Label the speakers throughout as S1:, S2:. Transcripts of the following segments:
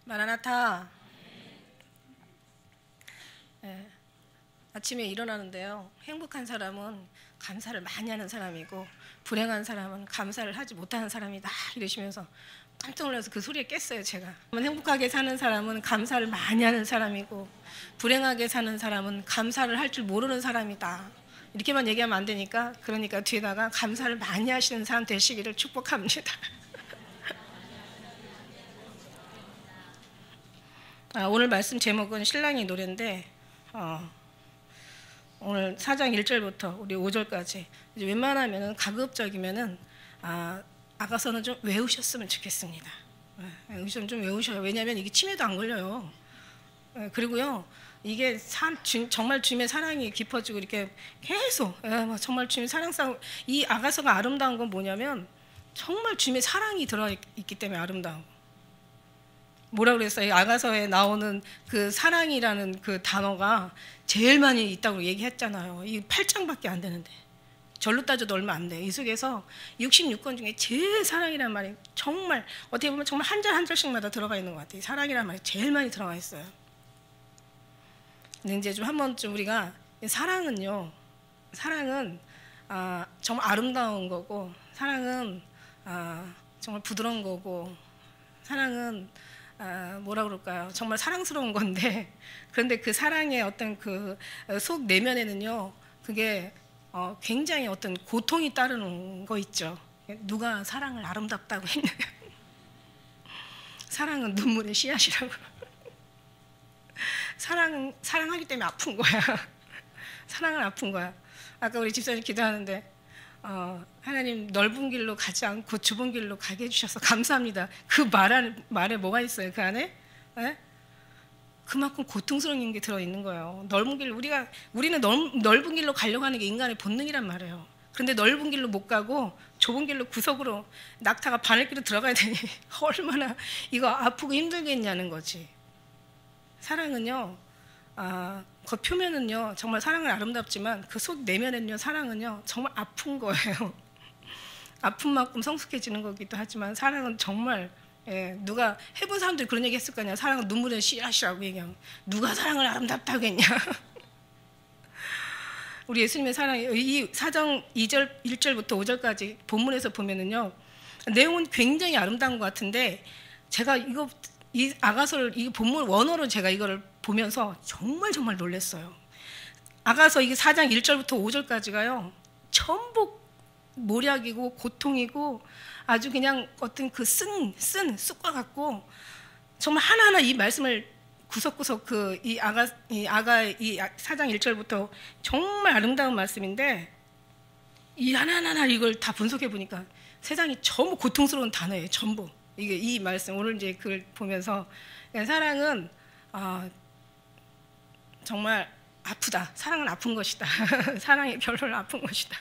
S1: 마라나타. 네. 아침에 일어나는데요, 행복한 사람은 감사를 많이 하는 사람이고 불행한 사람은 감사를 하지 못하는 사람이다 이러시면서 깜짝 놀라서 그 소리에 깼어요. 제가 행복하게 사는 사람은 감사를 많이 하는 사람이고 불행하게 사는 사람은 감사를 할 줄 모르는 사람이다, 이렇게만 얘기하면 안 되니까, 그러니까 뒤에다가 감사를 많이 하시는 사람 되시기를 축복합니다. 오늘 말씀 제목은 신랑이 노래인데 오늘 4장 1절부터 우리 5절까지 웬만하면 가급적이면은 아가서는 좀 외우셨으면 좋겠습니다. 좀 외우셔요. 왜냐하면 이게 치매도 안 걸려요. 그리고요, 이게 정말 주님의 사랑이 깊어지고 이렇게 계속 정말 주님의 사랑상, 이 아가서가 아름다운 건 뭐냐면 정말 주님의 사랑이 들어있기 때문에 아름다운 거. 뭐라 그랬어요? 이 아가서에 나오는 그 사랑이라는 그 단어가 제일 많이 있다고 얘기했잖아요. 이 8장밖에 안 되는데, 절로 따져도 얼마 안 돼. 이 속에서 66권 중에 제일 사랑이라는 말이 정말 어떻게 보면 정말 한 절 한 절씩마다 들어가 있는 것 같아요. 사랑이라는 말이 제일 많이 들어가 있어요. 근데 이제 좀 한 번쯤 우리가 사랑은 정말 아름다운 거고, 사랑은 정말 부드러운 거고, 사랑은 뭐라 그럴까요? 정말 사랑스러운 건데, 그런데 그 사랑의 어떤 그 속 내면에는요, 그게 굉장히 어떤 고통이 따르는 거 있죠. 누가 사랑을 아름답다고 했냐면 사랑은 눈물의 씨앗이라고. 사랑하기 때문에 아픈 거야. 사랑은 아픈 거야. 아까 우리 집사님 기도하는데 하나님 넓은 길로 가지 않고 좁은 길로 가게 해주셔서 감사합니다. 그 말에 뭐가 있어요? 그 안에? 네? 그만큼 고통스러운 게 들어있는 거예요. 넓은 길, 우리는 넓은 길로 가려고 하는 게 인간의 본능이란 말이에요. 그런데 넓은 길로 못 가고 좁은 길로 구석으로 낙타가 바늘길로 들어가야 되니 얼마나 이거 아프고 힘들겠냐는 거지. 사랑은요, 겉 표면은요 정말 사랑은 아름답지만 그 속 내면은요, 사랑은요 정말 아픈 거예요. 아픈 만큼 성숙해지는 거기도 하지만 사랑은 정말, 누가 해본 사람들이 그런 얘기 했을 거 아니야. 사랑은 눈물의 씨앗이라고 얘기하면 누가 사랑을 아름답다고 했냐. 우리 예수님의 사랑이 이 4장 1절부터 5절까지 본문에서 보면은요, 내용은 굉장히 아름다운 것 같은데, 제가 이 아가서를 이 본문 원어로 제가 이거를 보면서 정말 놀랐어요. 아가서 이게 4장 1절부터 5절까지가요 전부 모략이고 고통이고 아주 그냥 어떤 그 쓴 쑥과 같고, 정말 하나하나 이 말씀을 구석구석 이 4장 1절부터 정말 아름다운 말씀인데, 이 하나하나 이걸 다 분석해 보니까 세상이 전부 고통스러운 단어예요. 전부. 이게 이 말씀 오늘 이제 그걸 보면서 사랑은 정말 아프다. 사랑은 아픈 것이다. 사랑의 결론은 아픈 것이다.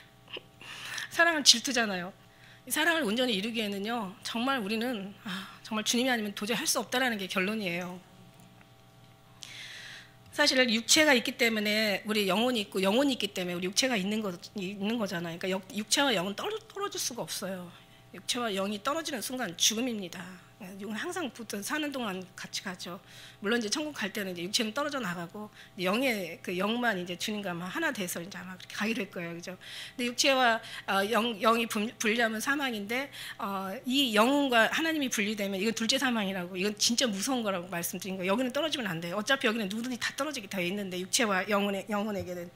S1: 사랑은 질투잖아요. 사랑을 온전히 이루기에는요, 정말 우리는 정말 주님이 아니면 도저히 할 수 없다라는 게 결론이에요. 사실 육체가 있기 때문에 우리 영혼이 있고, 영혼이 있기 때문에 우리 육체가 있는 거잖아요. 그러니까 육체와 영은 떨어질 수가 없어요. 육체와 영이 떨어지는 순간 죽음입니다. 영은 항상 사는 동안 같이 가죠. 물론 이제 천국 갈 때는 이제 육체는 떨어져 나가고 영의 그 영만 이제 주님과 하나 돼서 이제 아마 그렇게 가게 될 거예요, 그죠? 근데 육체와 영이 분리하면 사망인데, 이 영과 하나님이 분리되면 이건 둘째 사망이라고, 이건 진짜 무서운 거라고 말씀드린 거예요. 여기는 떨어지면 안 돼요. 어차피 여기는 누구든지 다 떨어지게 돼 있는데, 육체와 영혼에게는.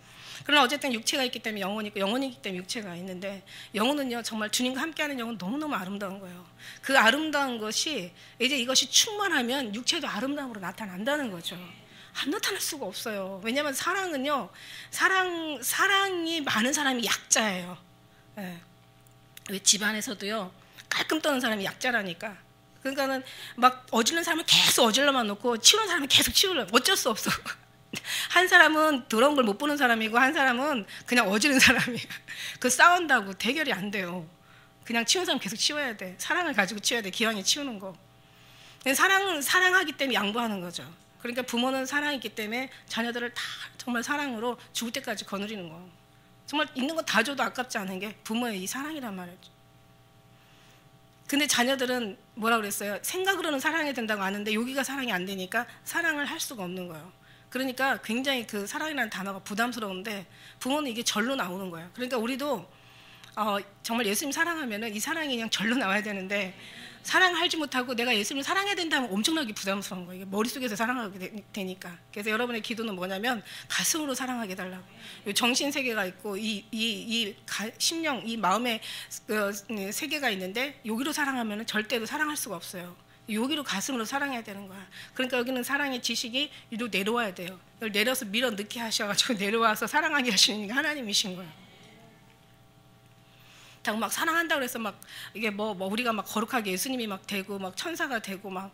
S1: 그러나 어쨌든 육체가 있기 때문에 영혼이 있고, 영혼이 있기 때문에 육체가 있는데, 영혼은요 정말 주님과 함께하는 영혼 너무너무 아름다운 거예요. 그 아름다운 것이 이제 이것이 충만하면 육체도 아름다움으로 나타난다는 거죠. 안 나타날 수가 없어요. 왜냐하면 사랑은요, 사랑이 많은 사람이 약자예요. 왜 집안에서도요 깔끔 떠는 사람이 약자라니까. 그러니까는 막 어지른 사람은 계속 어질러만 놓고 치우는 사람은 계속 치우려. 어쩔 수 없어. 한 사람은 더러운 걸 못 보는 사람이고 한 사람은 그냥 어지른 사람이에요. 그 싸운다고 대결이 안 돼요. 그냥 치우는 사람 계속 치워야 돼. 사랑을 가지고 치워야 돼. 기왕에 치우는 거. 사랑하기 때문에 양보하는 거죠. 그러니까 부모는 사랑이 있기 때문에 자녀들을 다 정말 사랑으로 죽을 때까지 거느리는 거. 정말 있는 거 다 줘도 아깝지 않은 게 부모의 이 사랑이란 말이죠. 근데 자녀들은 뭐라 그랬어요? 생각으로는 사랑해야 된다고 아는데 여기가 사랑이 안 되니까 사랑을 할 수가 없는 거예요. 그러니까 굉장히 그 사랑이라는 단어가 부담스러운데 부모는 이게 절로 나오는 거예요. 그러니까 우리도 정말 예수님 사랑하면은 이 사랑이 그냥 절로 나와야 되는데 사랑하지 못하고 내가 예수님을 사랑해야 된다면 엄청나게 부담스러운 거예요. 이게 머릿속에서 사랑하게 되니까. 그래서 여러분의 기도는 뭐냐면 가슴으로 사랑하게 해달라고. 정신 세계가 있고 심령, 이 마음의 세계가 있는데 여기로 사랑하면 절대로 사랑할 수가 없어요. 여기로 가슴으로 사랑해야 되는 거야. 그러니까 여기는 사랑의 지식이 위로 내려와야 돼요. 이걸 내려서 밀어 넣게 하셔가지고 내려와서 사랑하게 하시는 게 하나님이신 거예요. 막 사랑한다고 해서 막 이게 뭐 우리가 막 거룩하게 예수님이 막 되고 막 천사가 되고 막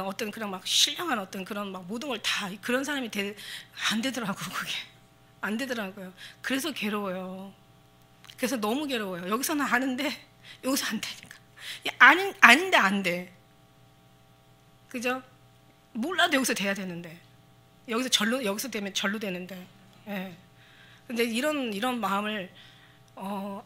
S1: 어떤 그런 막 신령한 어떤 그런 막 모든 걸 다 그런 사람이 안 되더라고. 그게 안 되더라고요. 그래서 괴로워요. 그래서 너무 괴로워요. 여기서는 아는데 여기서 안 되니까. 아닌데 안 돼. 그죠? 몰라도 여기서 돼야 되는데 여기서 되면 절로 되는데. 예. 근데 이런 마음을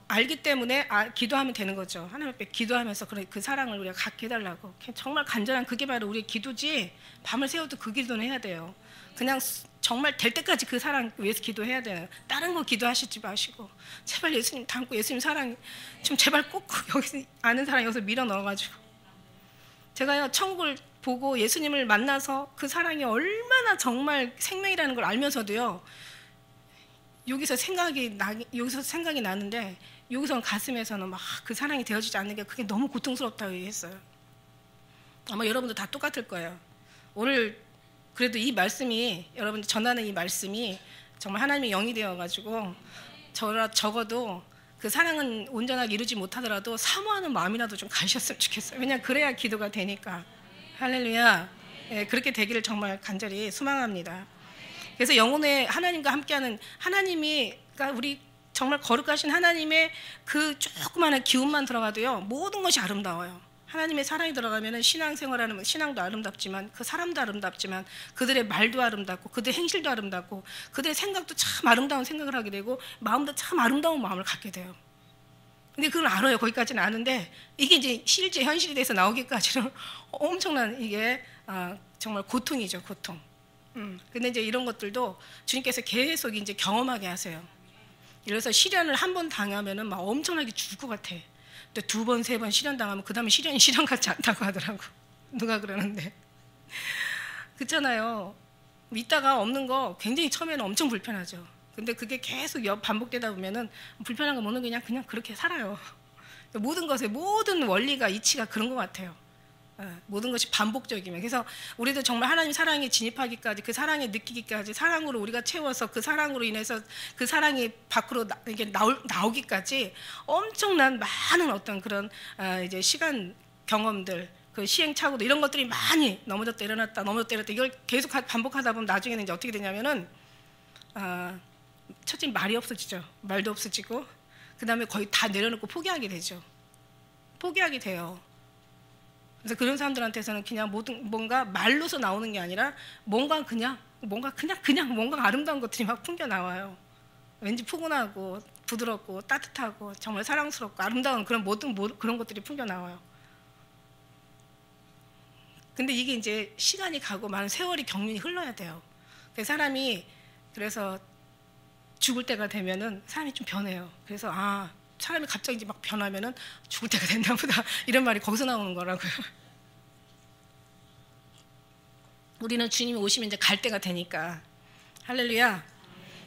S1: 알기 때문에 기도하면 되는 거죠. 하나님 앞에 기도하면서 그 사랑을 우리가 갖게 해달라고. 정말 간절한 그게 바로 우리의 기도지. 밤을 새워도 그 기도는 해야 돼요. 그냥 정말 될 때까지 그 사랑 위해서 기도해야 돼요. 다른 거 기도하시지 마시고 제발 예수님 닮고 예수님 사랑 좀 제발 꼭 여기서 아는 사람 여기서 밀어 넣어가지고. 제가요 천국을 보고 예수님을 만나서 그 사랑이 얼마나 정말 생명이라는 걸 알면서도요. 여기서 생각이 나는데 여기서 가슴에서는 막 그 사랑이 되어지지 않는 게 그게 너무 고통스럽다고 얘기했어요. 아마 여러분도 다 똑같을 거예요. 오늘 그래도 이 말씀이 여러분 전하는 이 말씀이 정말 하나님의 영이 되어가지고 적어도 그 사랑은 온전하게 이루지 못하더라도 사모하는 마음이라도 좀 가셨으면 좋겠어요. 왜냐하면 그래야 기도가 되니까. 할렐루야. 예, 그렇게 되기를 정말 간절히 소망합니다. 그래서 영혼의 하나님과 함께하는 하나님이 그러니까 우리 정말 거룩하신 하나님의 그 조그마한 기운만 들어가도요 모든 것이 아름다워요. 하나님의 사랑이 들어가면은 신앙생활하는 신앙도 아름답지만 그 사람도 아름답지만 그들의 말도 아름답고 그들의 행실도 아름답고 그들의 생각도 참 아름다운 생각을 하게 되고 마음도 참 아름다운 마음을 갖게 돼요. 근데 그걸 알아요. 거기까지는 아는데 이게 이제 실제 현실이 돼서 나오기까지는 엄청난 이게 정말 고통이죠. 고통. 근데 이제 이런 것들도 주님께서 계속 이제 경험하게 하세요. 그래서 시련을 한 번 당하면은 막 엄청나게 죽을 것 같아. 또 두 번, 세 번 시련 당하면 그 다음에 시련이 시련 같지 않다고 하더라고. 누가 그러는데. 그렇잖아요. 있다가 없는 거 굉장히 처음에는 엄청 불편하죠. 근데 그게 계속 반복되다 보면은 불편한 거 모르는 그냥 그렇게 살아요. 모든 것의 모든 원리가 이치가 그런 것 같아요. 모든 것이 반복적이면. 그래서 우리도 정말 하나님 사랑에 진입하기까지 그 사랑에 느끼기까지 사랑으로 우리가 채워서 그 사랑으로 인해서 그 사랑이 밖으로 이게 나오기까지 엄청난 많은 어떤 그런 이제 시간 경험들 그 시행착오도 이런 것들이 많이 넘어졌다 일어났다 넘어졌다 일어났다 이걸 계속 반복하다 보면 나중에는 이제 어떻게 되냐면은 첫째 말이 없어지죠. 말도 없어지고 그 다음에 거의 다 내려놓고 포기하게 되죠. 포기하게 돼요. 그래서 그런 사람들한테서는 그냥 뭔가 말로서 나오는 게 아니라 뭔가 아름다운 것들이 막 풍겨 나와요. 왠지 푸근하고 부드럽고 따뜻하고 정말 사랑스럽고 아름다운 그런 그런 것들이 풍겨 나와요. 근데 이게 이제 시간이 가고 많은 세월이 경륜이 흘러야 돼요. 사람이 그래서 죽을 때가 되면은 사람이 좀 변해요. 그래서 사람이 갑자기 이제 막 변하면은 죽을 때가 됐나 보다 이런 말이 거기서 나오는 거라고요. 우리는 주님이 오시면 이제 갈 때가 되니까. 할렐루야.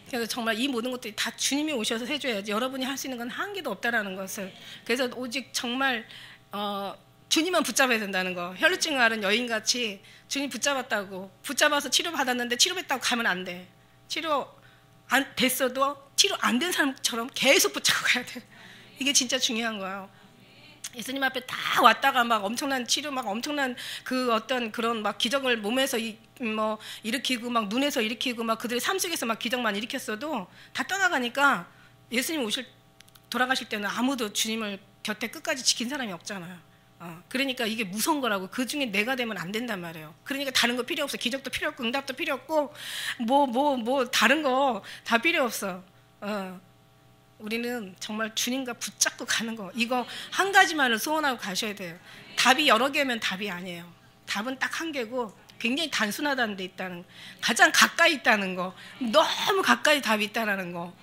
S1: 그래서 정말 이 모든 것들이 다 주님이 오셔서 해줘야지. 여러분이 할 수 있는 건 한 개도 없다라는 것을. 그래서 오직 정말 주님만 붙잡아야 된다는 거. 혈루증 앓은 여인같이 주님 붙잡아서 치료받았는데 치료받다고 가면 안 돼. 치료 안 됐어도 치료 안 된 사람처럼 계속 붙잡고 가야 돼. 이게 진짜 중요한 거예요. 예수님 앞에 다 왔다가 막 엄청난 치료, 막 엄청난 그 어떤 그런 막 기적을 몸에서 일으키고 막 눈에서 일으키고 막 그들의 삶 속에서 막 기적만 일으켰어도 다 떠나가니까 예수님 돌아가실 때는 아무도 주님을 곁에 끝까지 지킨 사람이 없잖아요. 그러니까 이게 무서운 거라고. 그 중에 내가 되면 안 된단 말이에요. 그러니까 다른 거 필요 없어. 기적도 필요 없고 응답도 필요 없고 다른 거 다 필요 없어. 우리는 정말 주님과 붙잡고 가는 거, 이거 한 가지만을 소원하고 가셔야 돼요. 답이 여러 개면 답이 아니에요. 답은 딱 한 개고 굉장히 단순하다는 데 있다는 거, 가장 가까이 있다는 거, 너무 가까이 답이 있다는 거.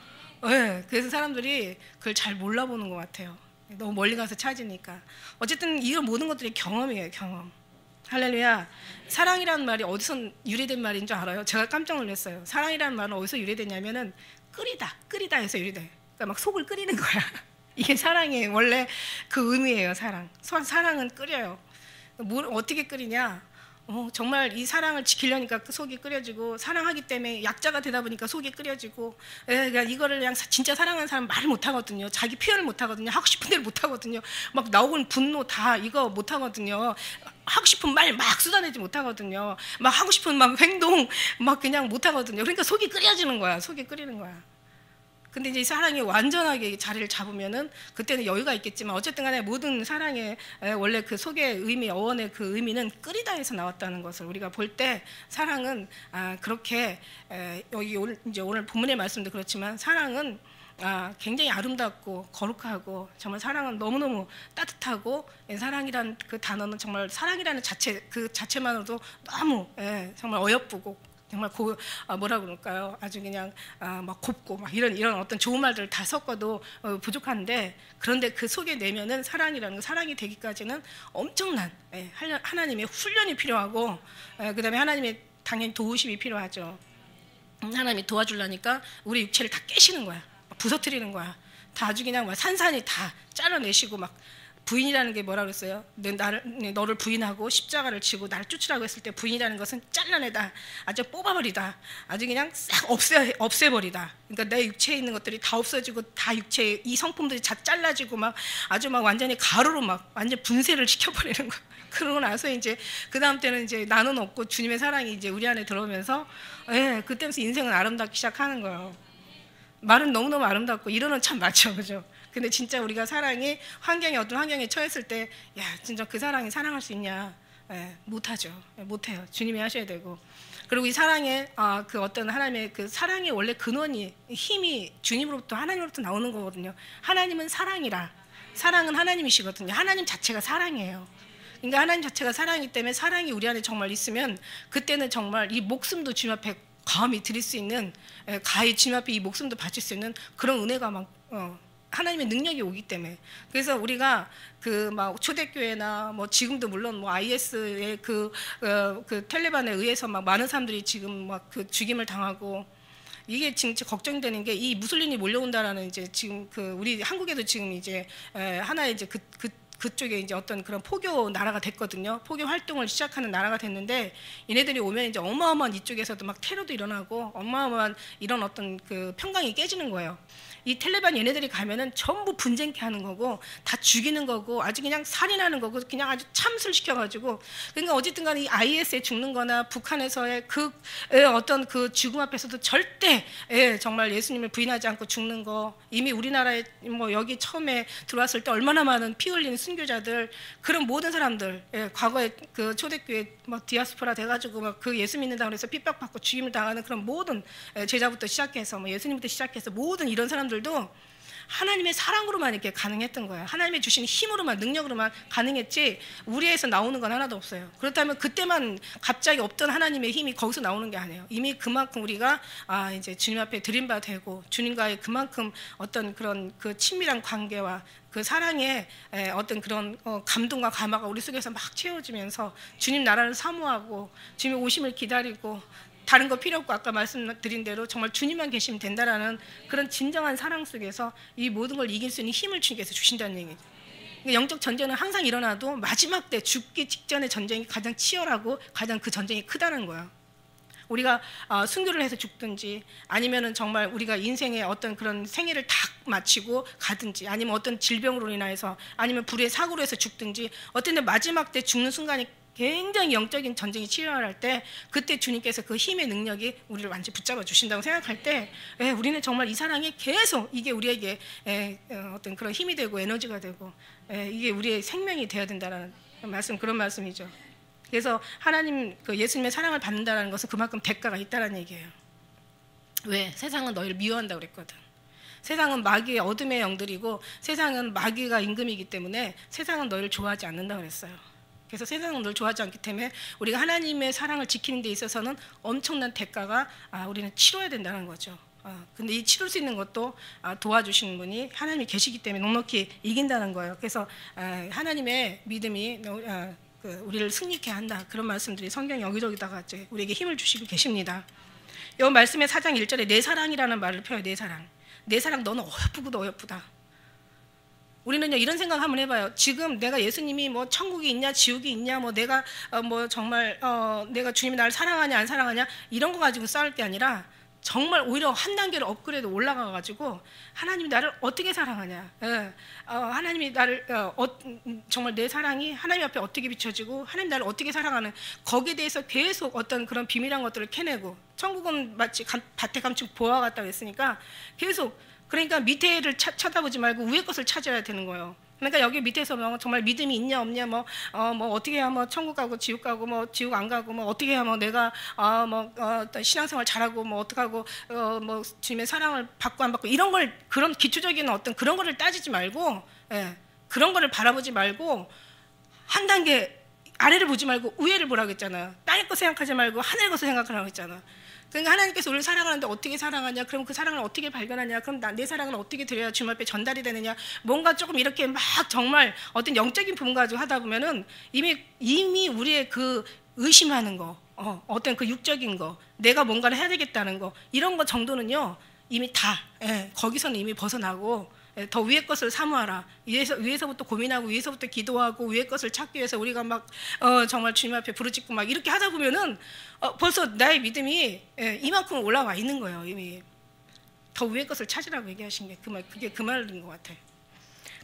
S1: 네, 그래서 사람들이 그걸 잘 몰라보는 것 같아요. 너무 멀리 가서 찾으니까. 어쨌든 이런 모든 것들이 경험이에요. 경험. 할렐루야. 사랑이라는 말이 어디서 유래된 말인 줄 알아요? 제가 깜짝 놀랐어요. 사랑이라는 말은 어디서 유래됐냐면은 끓이다 해서 유래돼. 그러니까 막 속을 끓이는 거야. 이게 사랑의 원래 그 의미예요. 사랑은 끓여요. 뭘 어떻게 끓이냐? 정말 이 사랑을 지키려니까 그 속이 끓여지고, 사랑하기 때문에 약자가 되다 보니까 속이 끓여지고, 그러니까 이거를 그냥 진짜 사랑하는 사람 말을 못 하거든요. 자기 표현을 못 하거든요. 하고 싶은 대로 못 하거든요. 막 나오는 분노 다 이거 못 하거든요. 하고 싶은 말 막 쏟아내지 못하거든요. 막 하고 싶은 막 행동 막 그냥 못 하거든요. 그러니까 속이 끓여지는 거야. 속이 끓이는 거야. 근데 이제 사랑이 완전하게 자리를 잡으면은 그때는 여유가 있겠지만, 어쨌든 간에 모든 사랑의 원래 그 속의 의미, 어원의 그 의미는 끓이다에서 나왔다는 것을 우리가 볼 때, 사랑은 그렇게 여기 오늘 본문의 말씀도 그렇지만, 사랑은 굉장히 아름답고 거룩하고, 정말 사랑은 너무너무 따뜻하고, 사랑이라는 그 단어는 정말 사랑이라는 자체 그 자체만으로도 너무 정말 어여쁘고, 정말 뭐라 그럴까요? 아주 그냥 막 곱고 막 이런 어떤 좋은 말들을 다 섞어도 부족한데, 그런데 그 속에 내면은 사랑이라는 거, 사랑이 되기까지는 엄청난 하나님의 훈련이 필요하고, 그다음에 하나님의 당연히 도우심이 필요하죠. 하나님이 도와주려니까 우리 육체를 다 깨시는 거야. 부서뜨리는 거야. 다 아주 그냥 막 산산이 다 잘라내시고, 막 부인이라는 게 뭐라 그랬어요? 너를 부인하고 십자가를 지고 나를 쫓으라고 했을 때, 부인이라는 것은 잘라내다, 아주 뽑아버리다, 아주 그냥 싹 없애버리다. 그러니까 내 육체에 있는 것들이 다 없어지고, 다 육체에 이 성품들이 다 잘라지고, 막 아주 막 완전히 가루로 막 완전 분쇄를 시켜버리는 거야. 그러고 나서 이제 그 다음 때는 이제 나는 없고 주님의 사랑이 이제 우리 안에 들어오면서, 그때부터 인생은 아름답기 시작하는 거예요. 말은 너무너무 아름답고 이론은 참 맞죠, 그죠? 근데 진짜 우리가 사랑이 어떤 환경에 처했을 때, 야, 진짜 그 사랑이 사랑할 수 있냐? 못하죠. 못해요. 주님이 하셔야 되고. 그리고 이 사랑의 그 어떤 하나님의 그 사랑의 원래 근원이, 힘이 주님으로부터, 하나님으로부터 나오는 거거든요. 하나님은 사랑이라. 사랑은 하나님이시거든요. 하나님 자체가 사랑이에요. 그러니까 하나님 자체가 사랑이기 때문에, 사랑이 우리 안에 정말 있으면 그때는 정말 이 목숨도 주님 앞에 감히 드릴 수 있는, 가히 주님 앞에 이 목숨도 바칠 수 있는 그런 은혜가 막 하나님의 능력이 오기 때문에. 그래서 우리가 그 막 초대교회나 뭐 지금도 물론 뭐 IS의 그 텔레반에 의해서 막 많은 사람들이 지금 막 그 죽임을 당하고, 이게 진짜 걱정되는 게, 이 무슬림이 몰려온다라는, 이제 지금 그 우리 한국에도 지금 이제 하나의 이제 그쪽에 이제 어떤 그런 포교 나라가 됐거든요. 포교 활동을 시작하는 나라가 됐는데, 얘네들이 오면 이제 어마어마한, 이쪽에서도 막 테러도 일어나고 어마어마한 이런 어떤 그 평강이 깨지는 거예요. 이 텔레반 얘네들이 가면은 전부 분쟁케 하는 거고, 다 죽이는 거고, 아주 그냥 살인하는 거고, 그냥 아주 참수를 시켜가지고. 그러니까 어쨌든 간에 이 IS에 죽는 거나 북한에서의 그 어떤 그 죽음 앞에서도 절대 정말 예수님을 부인하지 않고 죽는 거, 이미 우리나라에 뭐 여기 처음에 들어왔을 때 얼마나 많은 피 흘리는 순교자들, 그런 모든 사람들, 과거에 그 초대교회 막 디아스포라 돼가지고 막 그 예수 믿는다고 해서 핍박받고 죽임을 당하는 그런 모든 제자부터 시작해서 뭐 예수님부터 시작해서 모든 이런 사람들도 하나님의 사랑으로만 이렇게 가능했던 거예요. 하나님의 주신 힘으로만, 능력으로만 가능했지, 우리에서 나오는 건 하나도 없어요. 그렇다면 그때만 갑자기 없던 하나님의 힘이 거기서 나오는 게 아니에요. 이미 그만큼 우리가 이제 주님 앞에 드린 바 되고, 주님과의 그만큼 어떤 그런 그 친밀한 관계와 그 사랑의 어떤 그런 감동과 감화가 우리 속에서 막 채워지면서, 주님 나라를 사모하고 주님의 오심을 기다리고, 다른 거 필요 없고, 아까 말씀드린 대로 정말 주님만 계시면 된다라는 그런 진정한 사랑 속에서 이 모든 걸 이길 수 있는 힘을 주님께서 주신다는 얘기죠. 그러니까 영적 전쟁은 항상 일어나도 마지막 때, 죽기 직전의 전쟁이 가장 치열하고 가장 그 전쟁이 크다는 거예요. 우리가 순교를 해서 죽든지, 아니면은 정말 우리가 인생의 어떤 그런 생애를 다 마치고 가든지, 아니면 어떤 질병으로 인해서, 아니면 불의 사고로 해서 죽든지, 어떤 데 마지막 때 죽는 순간이 굉장히 영적인 전쟁이 치열할 때, 그때 주님께서 그 힘의 능력이 우리를 완전히 붙잡아 주신다고 생각할 때, 우리는 정말 이 사랑이 계속 이게 우리에게 어떤 그런 힘이 되고 에너지가 되고, 이게 우리의 생명이 되어야 된다는 말씀, 그런 말씀이죠. 그래서 하나님 그 예수님의 사랑을 받는다는 것은 그만큼 대가가 있다는 얘기예요. 왜? 세상은 너희를 미워한다고 그랬거든. 세상은 마귀의 어둠의 영들이고 세상은 마귀가 임금이기 때문에 세상은 너희를 좋아하지 않는다 그랬어요. 그래서 세상은 널 좋아하지 않기 때문에 우리가 하나님의 사랑을 지키는 데 있어서는 엄청난 대가가 우리는 치러야 된다는 거죠. 근데 이 치를 수 있는 것도 도와주시는 분이 하나님이 계시기 때문에 넉넉히 이긴다는 거예요. 그래서 하나님의 믿음이 우리를 승리케 한다. 그런 말씀들이 성경 여기저기다가 우리에게 힘을 주시고 계십니다. 이 말씀의 4장 1절에 내 사랑이라는 말을 펴요. 내 사랑. 내 사랑 너는 어여쁘고도 어여쁘다. 우리는요 이런 생각 한번 해봐요. 지금 내가 예수님이 뭐 천국이 있냐 지옥이 있냐 뭐 내가 뭐 정말 내가 주님이 나를 사랑하냐 안 사랑하냐 이런 거 가지고 싸울 게 아니라 정말 오히려 한 단계를 업그레이드 올라가가지고 하나님이 나를 어떻게 사랑하냐, 하나님이 나를 정말 내 사랑이 하나님 앞에 어떻게 비춰지고 하나님 나를 어떻게 사랑하는 거기에 대해서 계속 어떤 그런 비밀한 것들을 캐내고 천국은 마치 밭에 감춘 보화 같다고 했으니까 계속 그러니까 밑에를 쳐다보지 말고 위에 것을 찾아야 되는 거예요. 그러니까 여기 밑에서 뭐 정말 믿음이 있냐 없냐 뭐 어떻게 하면 천국 가고 지옥 가고 뭐 지옥 안 가고 뭐 어떻게 하면 내가 신앙생활 잘하고 뭐 어떻게 하고 뭐 주님의 사랑을 받고 안 받고 이런 걸 그런 기초적인 어떤 그런 거를 따지지 말고 그런 거를 바라보지 말고 한 단계 아래를 보지 말고 위에를 보라고 했잖아요. 땅의 거 생각하지 말고 하늘의 것을 생각하라고 했잖아. 그러니까 하나님께서 우리를 사랑하는데 어떻게 사랑하냐? 그럼 그 사랑을 어떻게 발견하냐? 그럼 내 사랑을 어떻게 드려야 주님 앞에 전달이 되느냐? 뭔가 조금 이렇게 막 정말 어떤 영적인 부분 가지고 하다 보면은 이미 우리의 그 의심하는 거, 어떤 그 육적인 거, 내가 뭔가를 해야 되겠다는 거 이런 거 정도는요 이미 다 거기서는 이미 벗어나고. 더 위의 것을 사모하라. 위에서부터 고민하고 위에서부터 기도하고 위의 것을 찾기 위해서 우리가 막 정말 주님 앞에 부르짖고 막 이렇게 하다 보면은 벌써 나의 믿음이 이만큼 올라와 있는 거예요. 이미 더 위의 것을 찾으라고 얘기하신 게 그게 그 말인 것 같아.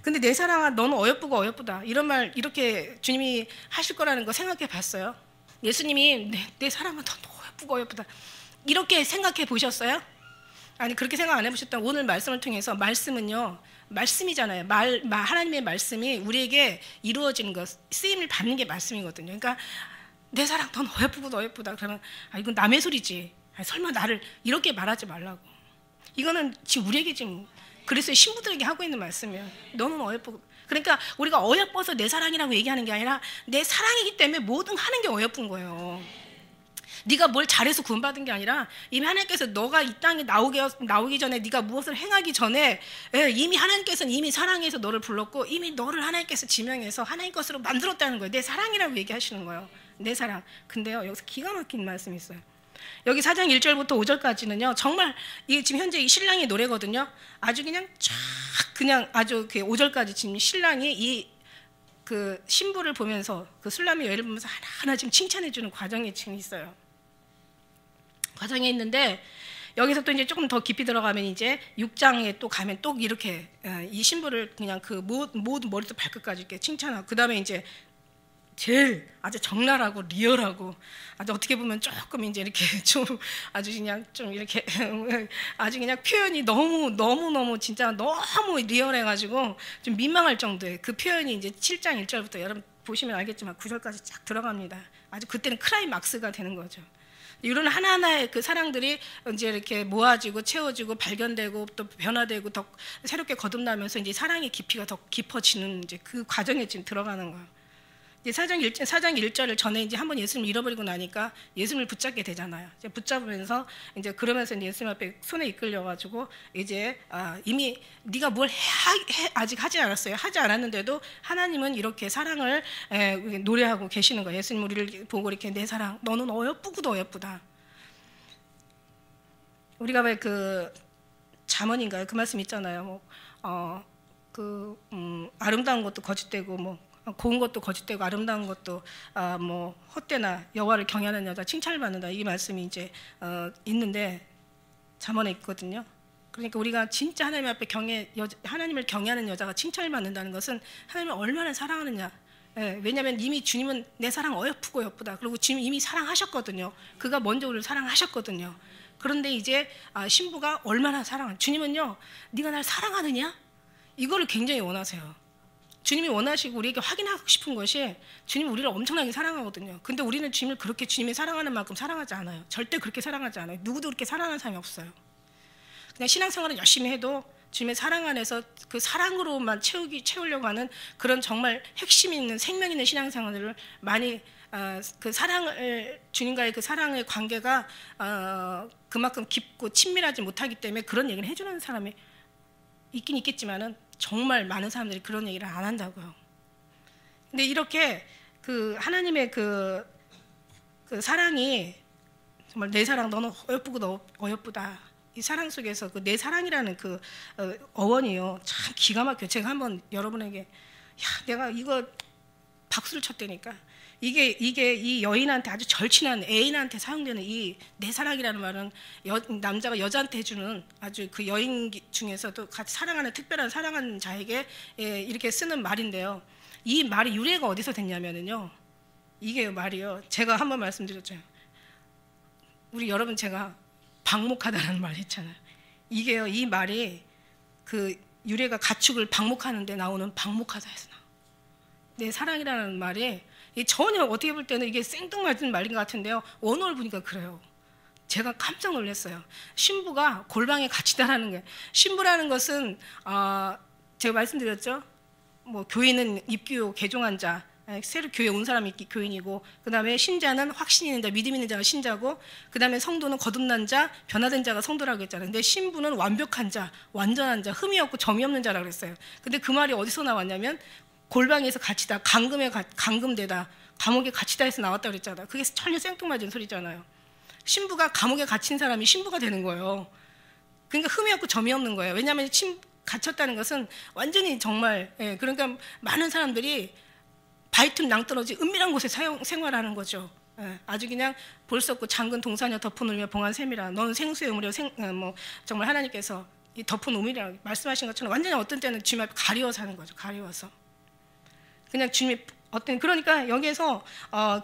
S1: 근데 내 사랑아 너는 어여쁘고 어여쁘다 이런 말 이렇게 주님이 하실 거라는 거 생각해 봤어요? 예수님이 내 사랑아 너는 어여쁘고 어여쁘다 이렇게 생각해 보셨어요? 아니 그렇게 생각 안 해보셨다면 오늘 말씀을 통해서 말씀은요 말씀이잖아요. 하나님의 말씀이 우리에게 이루어지는 것 쓰임을 받는 게 말씀이거든요. 그러니까 내 사랑 넌 어여쁘고 어여쁘다 그러면 이건 남의 소리지 설마 나를 이렇게 말하지 말라고. 이거는 지금 우리에게 지금 그리스도의 신부들에게 하고 있는 말씀이에요. 너는 어여쁘고 그러니까 우리가 어여뻐서 내 사랑이라고 얘기하는 게 아니라 내 사랑이기 때문에 뭐든 하는 게 어여쁜 거예요. 네가 뭘 잘해서 구원받은 게 아니라 이미 하나님께서 너가 이 땅에 나오기 전에 네가 무엇을 행하기 전에 이미 하나님께서는 이미 사랑해서 너를 불렀고 이미 너를 하나님께서 지명해서 하나님 것으로 만들었다는 거예요. 내 사랑이라고 얘기하시는 거예요. 내 사랑. 근데요 여기서 기가 막힌 말씀이 있어요. 여기 4장 1절부터 5절까지는요 정말 이게 지금 현재 이 신랑의 노래거든요. 아주 그냥 쫙 그냥 아주 그 5절까지 지금 신랑이 이 그 신부를 보면서 그 술람의 여인을 보면서 하나하나 지금 칭찬해주는 과정이 지금 있어요. 과정에 있는데 여기서 또 이제 조금 더 깊이 들어가면 이제 6장에 또 가면 또 이렇게 이 신부를 그냥 그 모든 머리부터 발끝까지 이렇게 칭찬하고 그 다음에 이제 제일 아주 적나라하고 리얼하고 아주 어떻게 보면 조금 이제 이렇게 좀 아주 그냥 좀 이렇게 아주 그냥 표현이 너무 진짜 너무 리얼해가지고 좀 민망할 정도의 그 표현이 이제 7장 1절부터 여러분 보시면 알겠지만 9절까지 쫙 들어갑니다. 아주 그때는 클라이막스가 되는 거죠. 이런 하나하나의 그 사랑들이 이제 이렇게 모아지고 채워지고 발견되고 또 변화되고 더 새롭게 거듭나면서 이제 사랑의 깊이가 더 깊어지는 이제 그 과정에 지금 들어가는 거예요. 이제 4장 1절을 전에 이제 한번 예수님을 잃어버리고 나니까 예수님을 붙잡게 되잖아요. 이제 붙잡으면서 이제 그러면서 이제 예수님 앞에 손에 이끌려가지고 이제 이미 네가 뭘 아직 하지 않았어요. 하지 않았는데도 하나님은 이렇게 사랑을 노래하고 계시는 거예요. 예수님 우리를 보고 이렇게 내 사랑 너는 어여쁘고도 어여쁘다. 우리가 왜 그 잠언인가요? 그 말씀 있잖아요. 아름다운 것도 거짓되고 뭐 고운 것도 거짓되고 아름다운 것도 뭐 헛되나 여호와를 경외하는 여자 칭찬을 받는다. 이 말씀이 이제 있는데 잠언에 있거든요. 그러니까 우리가 진짜 하나님 앞에 하나님을 경외하는 여자가 칭찬을 받는다는 것은 하나님을 얼마나 사랑하느냐. 왜냐하면 이미 주님은 내 사랑 어여쁘고 어여쁘다. 그리고 주님 이미 사랑하셨거든요. 그가 먼저 우리를 사랑하셨거든요. 그런데 이제 신부가 얼마나 주님은요 네가 날 사랑하느냐? 이거를 굉장히 원하세요. 주님이 원하시고 우리에게 확인하고 싶은 것이 주님이 우리를 엄청나게 사랑하거든요. 근데 우리는 주님을 그렇게 주님이 사랑하는 만큼 사랑하지 않아요. 절대 그렇게 사랑하지 않아요. 누구도 그렇게 사랑하는 사람이 없어요. 그냥 신앙생활을 열심히 해도 주님의 사랑 안에서 그 사랑으로만 채우려고 하는 그런 정말 핵심 있는 생명 있는 신앙생활을 많이 그 사랑을 주님과의 그 사랑의 관계가 그만큼 깊고 친밀하지 못하기 때문에 그런 얘기를 해주는 사람이 있긴 있겠지만은 정말 많은 사람들이 그런 얘기를 안 한다고요. 근데 이렇게 그 하나님의 그 사랑이 정말 내 사랑 너는 어여쁘고 너 어여쁘다. 이 사랑 속에서 그 내 사랑이라는 그 어원이요 참 기가 막혀. 제가 한번 여러분에게 내가 이거 박수를 쳤다니까. 이게 이 여인한테 아주 절친한 애인한테 사용되는 이 내 사랑이라는 말은 남자가 여자한테 해주는 아주 그 여인 중에서도 같이 사랑하는 특별한 사랑하는 자에게 이렇게 쓰는 말인데요. 이 말이 유래가 어디서 됐냐면요. 이게 말이요. 제가 한번 말씀드렸죠. 우리 여러분 제가 방목하다라는 말 했잖아요. 이게요. 이 말이 그 유래가 가축을 방목하는데 나오는 방목하다에서 나와요. 내 사랑이라는 말이 전혀 어떻게 볼 때는 이게 생뚱맞은 말인 것 같은데요. 원어를 보니까 그래요. 제가 깜짝 놀랐어요. 신부가 골방에 갇히다라는 게 신부라는 것은 제가 말씀드렸죠. 뭐 교인은 입교 개종한 자, 새로 교회 온 사람이 교인이고 그 다음에 신자는 확신 있는 자, 믿음 있는 자가 신자고 그 다음에 성도는 거듭난 자, 변화된 자가 성도라고 했잖아요. 근데 신부는 완벽한 자, 완전한 자, 흠이 없고 점이 없는 자라고 그랬어요. 근데 그 말이 어디서 나왔냐면 골방에서 갇히다, 감금되다, 감옥에 갇히다 해서 나왔다고 그랬잖아요. 그게 전혀 생뚱맞은 소리잖아요. 신부가 감옥에 갇힌 사람이 신부가 되는 거예요. 그러니까 흠이 없고 점이 없는 거예요. 왜냐하면 갇혔다는 것은 완전히 정말 그러니까 많은 사람들이 바위틈 낭떠러지 은밀한 곳에 생활하는 거죠. 아주 그냥 볼 수 없고 잠근 동산이여 덮은 우미와 봉한 샘이라 너는 생수의 우물이여 뭐 정말 하나님께서 이 덮은 우물이라고 말씀하신 것처럼 완전히 어떤 때는 주님 앞에 가리워서 하는 거죠. 가리워서 그냥 주님이 그러니까 여기에서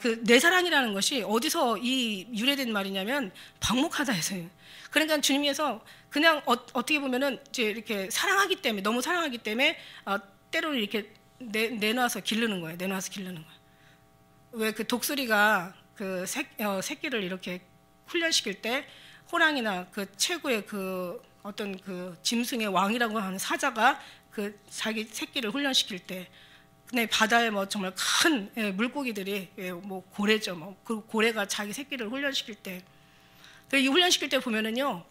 S1: 그 내 사랑이라는 것이 어디서 이 유래된 말이냐면 방목하다 해서요. 그러니까 주님께서 그냥 어떻게 보면은 이제 이렇게 사랑하기 때문에 너무 사랑하기 때문에 때로는 이렇게 내놔서 기르는 거예요. 내놔서 기르는 거예요. 왜 그 독수리가 그 새끼를 이렇게 훈련시킬 때 호랑이나 그 최고의 그 어떤 그 짐승의 왕이라고 하는 사자가 그 자기 새끼를 훈련시킬 때 근데 바다에 뭐 정말 큰 물고기들이 뭐 고래죠. 뭐 그 고래가 자기 새끼를 훈련시킬 때 이 훈련시킬 때 보면은요.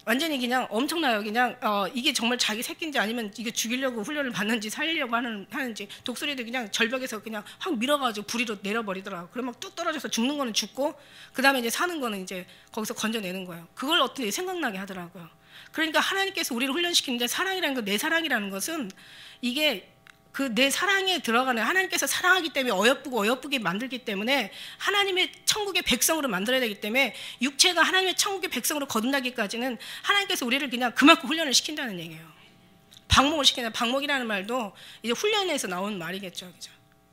S1: 완전히 그냥 엄청나요. 그냥 이게 정말 자기 새끼인지 아니면 이게 죽이려고 훈련을 받는지 살리려고 하는지 독수리도 그냥 절벽에서 그냥 확 밀어가지고 부리로 내려버리더라고요. 그러면 막 뚝 떨어져서 죽는 거는 죽고 그 다음에 이제 사는 거는 이제 거기서 건져내는 거예요. 그걸 어떻게 생각나게 하더라고요. 그러니까 하나님께서 우리를 훈련시키는데 사랑이라는 거, 내 사랑이라는 것은 이게 그 내 사랑에 들어가는 하나님께서 사랑하기 때문에 어여쁘게 만들기 때문에 하나님의 천국의 백성으로 만들어야 되기 때문에 육체가 하나님의 천국의 백성으로 거듭나기까지는 하나님께서 우리를 그냥 그만큼 훈련을 시킨다는 얘기예요. 방목을 시킨다. 방목이라는 말도 이제 훈련에서 나온 말이겠죠, 그죠?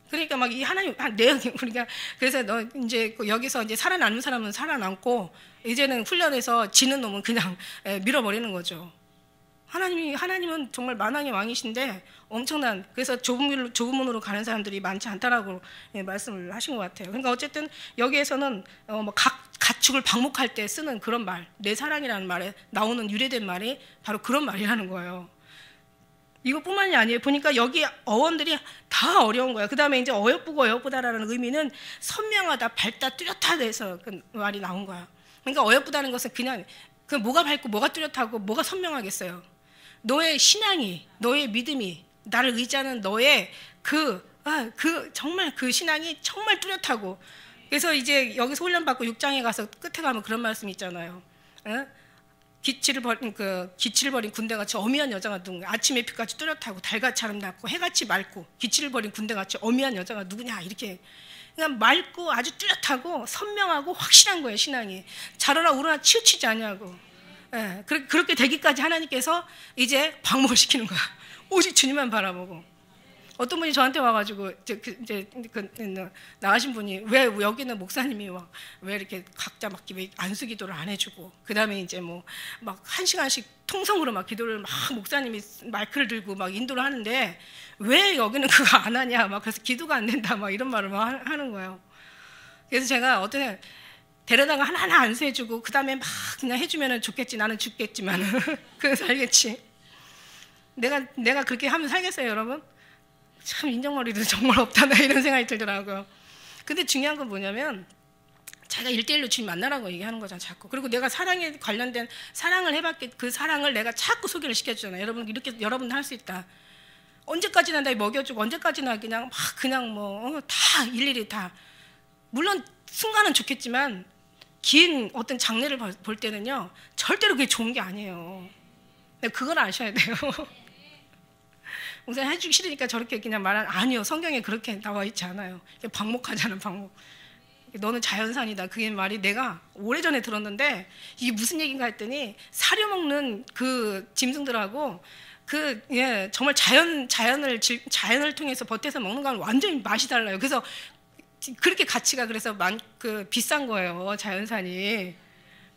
S1: 그러니까 막 이 하나님 그러니까 그래서 너 이제 여기서 이제 살아남는 사람은 살아남고 이제는 훈련해서 지는 놈은 그냥 밀어버리는 거죠. 하나님은 정말 만왕의 왕이신데 엄청난 그래서 좁은 문으로 가는 사람들이 많지 않다라고 말씀을 하신 것 같아요. 그러니까 어쨌든 여기에서는 뭐 가축을 방목할 때 쓰는 그런 말, 내 사랑이라는 말에 나오는 유래된 말이 바로 그런 말이라는 거예요. 이것뿐만이 아니에요. 보니까 여기 어원들이 다 어려운 거예요. 그 다음에 이제 어여쁘다라는 의미는 선명하다, 밝다, 뚜렷하다 해서 그 말이 나온 거예요. 그러니까 어여쁘다는 것은 그냥 그 뭐가 밝고 뭐가 뚜렷하고 뭐가 선명하겠어요. 너의 신앙이, 너의 믿음이, 나를 의지하는 너의 정말 그 신앙이 정말 뚜렷하고 그래서 이제 여기서 훈련받고 6장에 가서 끝에 가면 그런 말씀이 있잖아요. 기치를 버린 군대같이 어미한 여자가 누구냐. 아침의 빛같이 뚜렷하고 달같이 아름답고 해같이 맑고 기치를 버린 군대같이 어미한 여자가 누구냐. 이렇게 그냥 맑고 아주 뚜렷하고 선명하고 확실한 거예요. 신앙이. 자라나 우러나 치우치지 않냐고. 그렇게 되기까지 하나님께서 이제 방목을 시키는 거야. 오직 주님만 바라보고. 어떤 분이 저한테 와가지고 이제 나가신 분이 왜 여기는 목사님이 왜 이렇게 각자 막 안수 기도를 안 해주고 그 다음에 이제 뭐 막 1시간씩 통성으로 막 기도를 막 목사님이 마이크를 들고 막 인도를 하는데 왜 여기는 그거 안 하냐 막 그래서 기도가 안 된다 막 이런 말을 막 하는 거예요. 그래서 제가 어떻게 데려다가 하나하나 안수해주고 그 다음에 막 그냥 해주면 좋겠지 나는 죽겠지만 그래서 알겠지. 내가 그렇게 하면 살겠어요, 여러분? 참 인정머리도 정말 없다나 이런 생각이 들더라고요. 근데 중요한 건 뭐냐면 제가 1대1로 주님 만나라고 얘기하는 거잖아, 자꾸. 그리고 내가 사랑에 관련된 사랑을 해봤기, 그 사랑을 내가 자꾸 소개를 시켜주잖아요. 여러분, 이렇게 여러분도 할 수 있다. 언제까지나 나 먹여주고, 언제까지나 그냥 다 일일이 다. 물론 순간은 좋겠지만 긴 어떤 장례를 볼 때는요, 절대로 그게 좋은 게 아니에요. 그걸 아셔야 돼요. 우선 해주기 싫으니까 저렇게 그냥 아니요, 성경에 그렇게 나와 있지 않아요. 방목하잖아, 방목. 너는 자연산이다. 그게 말이 내가 오래전에 들었는데 이게 무슨 얘기인가 했더니 사료 먹는 그 짐승들하고 정말 자연을 통해서 버텨서 먹는 거는 완전히 맛이 달라요. 그래서 그렇게 가치가 그래서 비싼 거예요, 자연산이.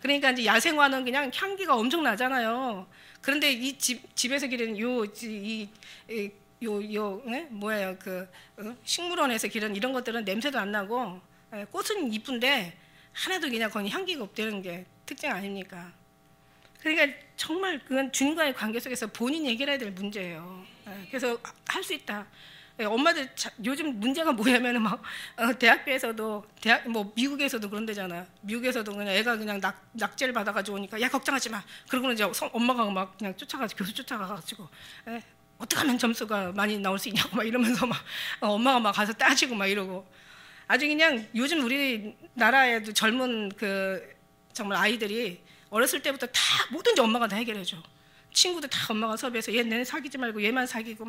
S1: 그러니까 이제 야생화는 그냥 향기가 엄청 나잖아요. 그런데 이 집에서 기르는 식물원에서 기르는 이런 것들은 냄새도 안 나고, 꽃은 이쁜데 하나도 그냥 거의 향기가 없다는 게 특징 아닙니까? 그러니까 정말 그건 주님과의 관계 속에서 본인이 해결해야 될 문제예요. 그래서 할 수 있다. 엄마들 요즘 문제가 뭐냐면은 대학교에서도 미국에서도 그런 데잖아. 미국에서도 그냥 애가 그냥 낙제를 받아가지고 오니까 야 걱정하지 마. 그러고는 이제 엄마가 막 그냥 교수 쫓아가가지고 어떻게 하면 점수가 많이 나올 수 있냐고 막 이러면서 엄마가 막 가서 따지고 막 이러고. 아주 그냥 요즘 우리나라에도 젊은 정말 아이들이 어렸을 때부터 다 뭐든지 엄마가 다 해결해줘. 친구도 다 엄마가 섭외해서 얘는 사귀지 말고 얘만 사귀고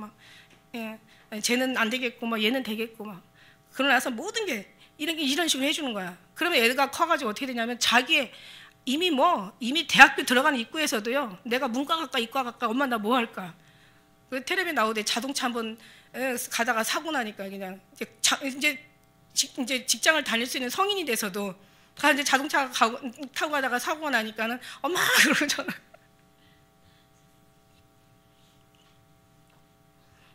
S1: 쟤는 안 되겠고 얘는 되겠고 그러고 나서 모든 게 이런 식으로 해주는 거야. 그러면 애가 커가지고 어떻게 되냐면 자기의 이미 대학교 들어가는 입구에서도요, 내가 문과 갈까 이과 갈까, 엄마 나 뭐 할까. 그 텔레비에 나오대 자동차 한번 가다가 사고 나니까 그냥 이제 직장을 다닐 수 있는 성인이 돼서도 이제 자동차 타고 가다가 사고가 나니까는 엄마 그러잖아.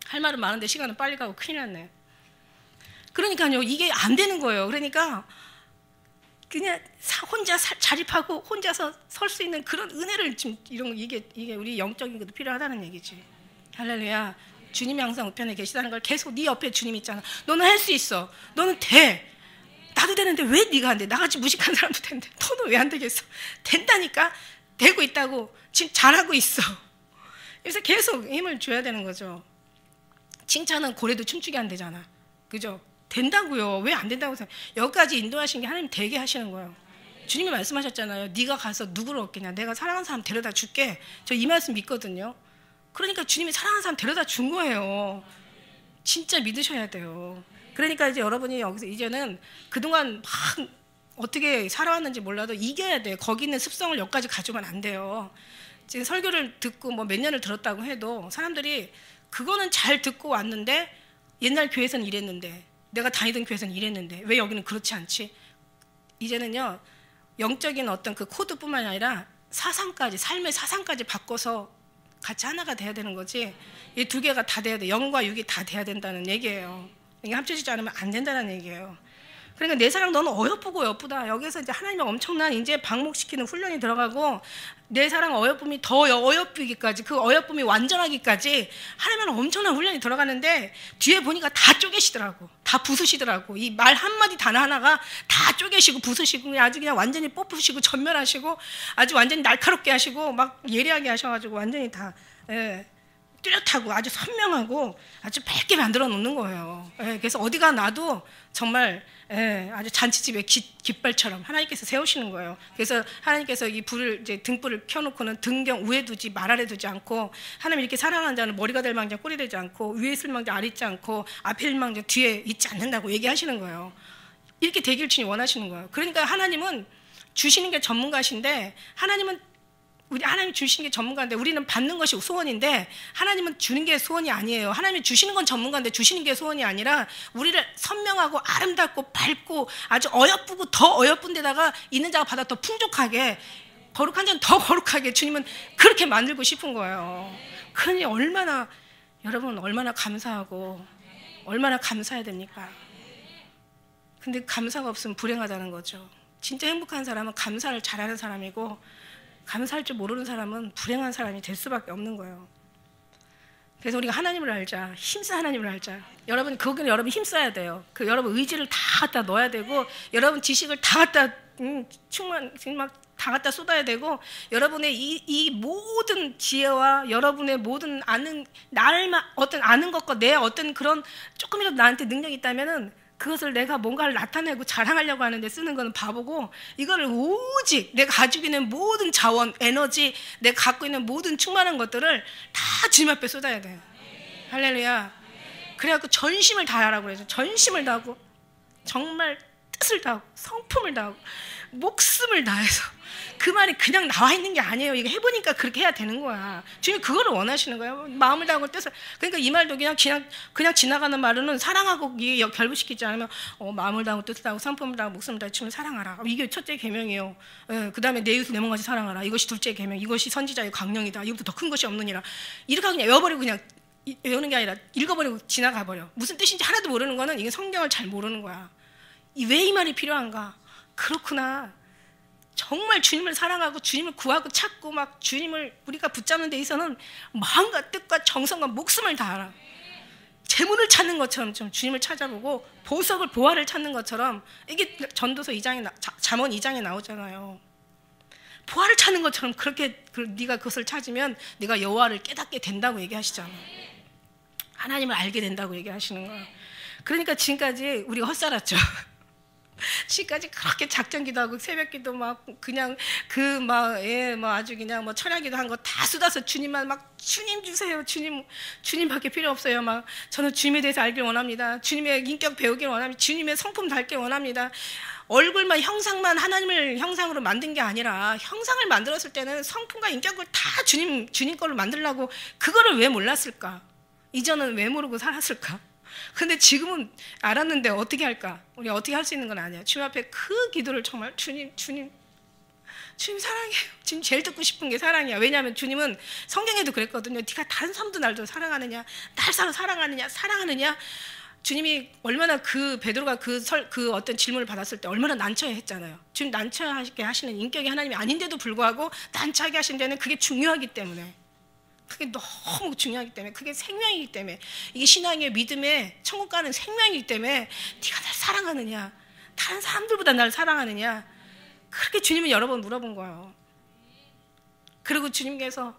S1: 할 말은 많은데 시간은 빨리 가고 큰일 났네. 그러니까요, 이게 안 되는 거예요. 그러니까 그냥 혼자 자립하고 혼자서 설 수 있는 그런 은혜를 지금 이게 우리 영적인 것도 필요하다는 얘기지. 할렐루야. 주님이 항상 우편에 계시다는 걸 계속 네 옆에 주님 있잖아. 너는 할 수 있어. 너는 돼. 나도 되는데 왜 네가 안 돼? 나같이 무식한 사람도 되는데 너는 왜 안 되겠어? 된다니까. 되고 있다고. 지금 잘하고 있어. 그래서 계속 힘을 줘야 되는 거죠. 칭찬은 고래도 춤추게 안 되잖아. 그죠? 된다고요. 왜 안 된다고 생각해? 여기까지 인도하신 게 하나님 되게 하시는 거예요. 주님이 말씀하셨잖아요. 네가 가서 누구를 얻겠냐. 내가 사랑하는 사람 데려다 줄게. 저 이 말씀 믿거든요. 그러니까 주님이 사랑하는 사람 데려다 준 거예요. 진짜 믿으셔야 돼요. 그러니까 이제 여러분이 여기서 이제는 그동안 막 어떻게 살아왔는지 몰라도 이겨야 돼요. 거기 있는 습성을 여기까지 가져오면 안 돼요. 지금 설교를 듣고 몇 년을 들었다고 해도 사람들이 그거는 잘 듣고 왔는데 옛날 교회에서는 이랬는데 내가 다니던 교회에서는 이랬는데 왜 여기는 그렇지 않지? 이제는요, 영적인 어떤 그 코드뿐만 아니라 사상까지, 삶의 사상까지 바꿔서 같이 하나가 돼야 되는 거지. 이 두 개가 다 돼야 돼. 영과 육이 다 돼야 된다는 얘기예요. 이게 합쳐지지 않으면 안 된다는 얘기예요. 그러니까 내 사랑 너는 어여쁘고 어여쁘다. 여기서 이제 하나님의 엄청난 이제 방목시키는 훈련이 들어가고 내 사랑 어여쁨이 더 어여쁘기까지, 그 어여쁨이 완전하기까지 하나님은 엄청난 훈련이 들어가는데 뒤에 보니까 다 쪼개시더라고. 다 부수시더라고. 이 말 한마디 단어 하나가 다 쪼개시고 부수시고 아주 그냥 완전히 뽑으시고 전멸하시고 아주 완전히 날카롭게 하시고 막 예리하게 하셔가지고 완전히 다 뚜렷하고 아주 선명하고 아주 밝게 만들어 놓는 거예요. 그래서 어디가 나도 정말 아주 잔치집의 깃발처럼 하나님께서 세우시는 거예요. 그래서 하나님께서 이 불을 이제 등불을 켜놓고는 등경 위에 두지 말 아래 두지 않고, 하나님 이렇게 사랑하는 자는 머리가 될 망정 꼬리 되지 않고 위에 있을 망정 아래 있지 않고 앞에 있을 망정 뒤에 있지 않는다고 얘기하시는 거예요. 이렇게 되길 주님이 원하시는 거예요. 그러니까 하나님은 주시는 게 전문가신데, 하나님이 주시는 게 전문가인데 우리는 받는 것이 소원인데 하나님은 주는 게 소원이 아니에요. 하나님이 주시는 건 전문가인데 주시는 게 소원이 아니라 우리를 선명하고 아름답고 밝고 아주 어여쁘고 더 어여쁜 데다가 있는 자가 받아 더 풍족하게, 거룩한 자는 더 거룩하게 주님은 그렇게 만들고 싶은 거예요. 그러니 여러분 얼마나 감사하고 얼마나 감사해야 됩니까? 근데 감사가 없으면 불행하다는 거죠. 진짜 행복한 사람은 감사를 잘하는 사람이고 감사할 줄 모르는 사람은 불행한 사람이 될 수밖에 없는 거예요. 그래서 우리가 하나님을 알자, 힘써 하나님을 알자. 여러분 거기는 여러분 힘써야 돼요. 그 여러분 의지를 다 갖다 넣어야 되고, 여러분 지식을 다 갖다 충만 막 다 갖다 쏟아야 되고, 여러분의 이 모든 지혜와 여러분의 모든 아는 나를만 어떤 아는 것과 내 어떤 그런 조금이라도 나한테 능력이 있다면은 그것을 내가 뭔가를 나타내고 자랑하려고 하는데 쓰는 거는 바보고, 이거를 오직 내가 가지고 있는 모든 자원, 에너지, 내가 갖고 있는 모든 충만한 것들을 다 주님 앞에 쏟아야 돼요. 할렐루야. 그래갖고 전심을 다하라고 그러죠. 전심을 다하고, 정말 뜻을 다하고, 성품을 다하고, 목숨을 다해서. 그 말이 그냥 나와 있는 게 아니에요. 이거 해보니까 그렇게 해야 되는 거야. 주님 그거를 원하시는 거예요. 마음을 다하고 뜻을. 그러니까 이 말도 그냥 지나가는 말로는 사랑하고 결부시키지 않으면 마음을 다하고 뜻을 다하고 성품을 다하고 목숨을 다하고 주님을 사랑하라. 이게 첫째 계명이에요. 그 다음에 내 이웃을 내 몸같이 사랑하라. 이것이 둘째 계명. 이것이 선지자의 강령이다. 이것도 더 큰 것이 없느니라. 이렇게 그냥 외워버리고 그냥 외우는 게 아니라 읽어버리고 지나가 버려. 무슨 뜻인지 하나도 모르는 거는 이게 성경을 잘 모르는 거야. 왜 이 말이 필요한가? 그렇구나. 정말 주님을 사랑하고 주님을 구하고 찾고 막 주님을 우리가 붙잡는 데 있어서는 마음과 뜻과 정성과 목숨을 다하라. 재물을 찾는 것처럼 좀 주님을 찾아보고, 보화를 찾는 것처럼, 이게 전도서 2장에 잠언 2장에 나오잖아요. 보화를 찾는 것처럼 그렇게 네가 그것을 찾으면 네가 여호와를 깨닫게 된다고 얘기하시잖아요. 하나님을 알게 된다고 얘기하시는 거예요. 그러니까 지금까지 우리가 헛살았죠. 지금까지 그렇게 작전기도 하고 새벽기도 막 그냥 아주 그냥 뭐 철야기도 한 거 다 쏟아서 주님만 막 주님 주세요. 주님밖에 필요 없어요. 막 저는 주님에 대해서 알길 원합니다. 주님의 인격 배우길 원합니다. 주님의 성품 닮길 원합니다. 얼굴만 형상만 하나님을 형상으로 만든 게 아니라, 형상을 만들었을 때는 성품과 인격을 다 주님 걸로 만들려고 그거를 왜 몰랐을까? 이전은 왜 모르고 살았을까? 근데 지금은 알았는데 어떻게 할까? 우리 어떻게 할 수 있는 건 아니야. 주님 앞에 그 기도를 정말 주님 사랑해요. 지금 제일 듣고 싶은 게 사랑이야. 왜냐하면 주님은 성경에도 그랬거든요. 네가 다른 사람도 날도 사랑하느냐, 날 사랑하느냐. 주님이 얼마나 베드로가 그 어떤 질문을 받았을 때 얼마나 난처해했잖아요. 지금 난처하게 하시는 인격이 하나님이 아닌데도 불구하고 난처하게 하신 데는 그게 중요하기 때문에. 그게 너무 중요하기 때문에, 그게 생명이기 때문에, 이게 신앙의 믿음의 천국 가는 생명이기 때문에, 네가 날 사랑하느냐, 다른 사람들보다 날 사랑하느냐, 그렇게 주님은 여러 번 물어본 거예요. 그리고 주님께서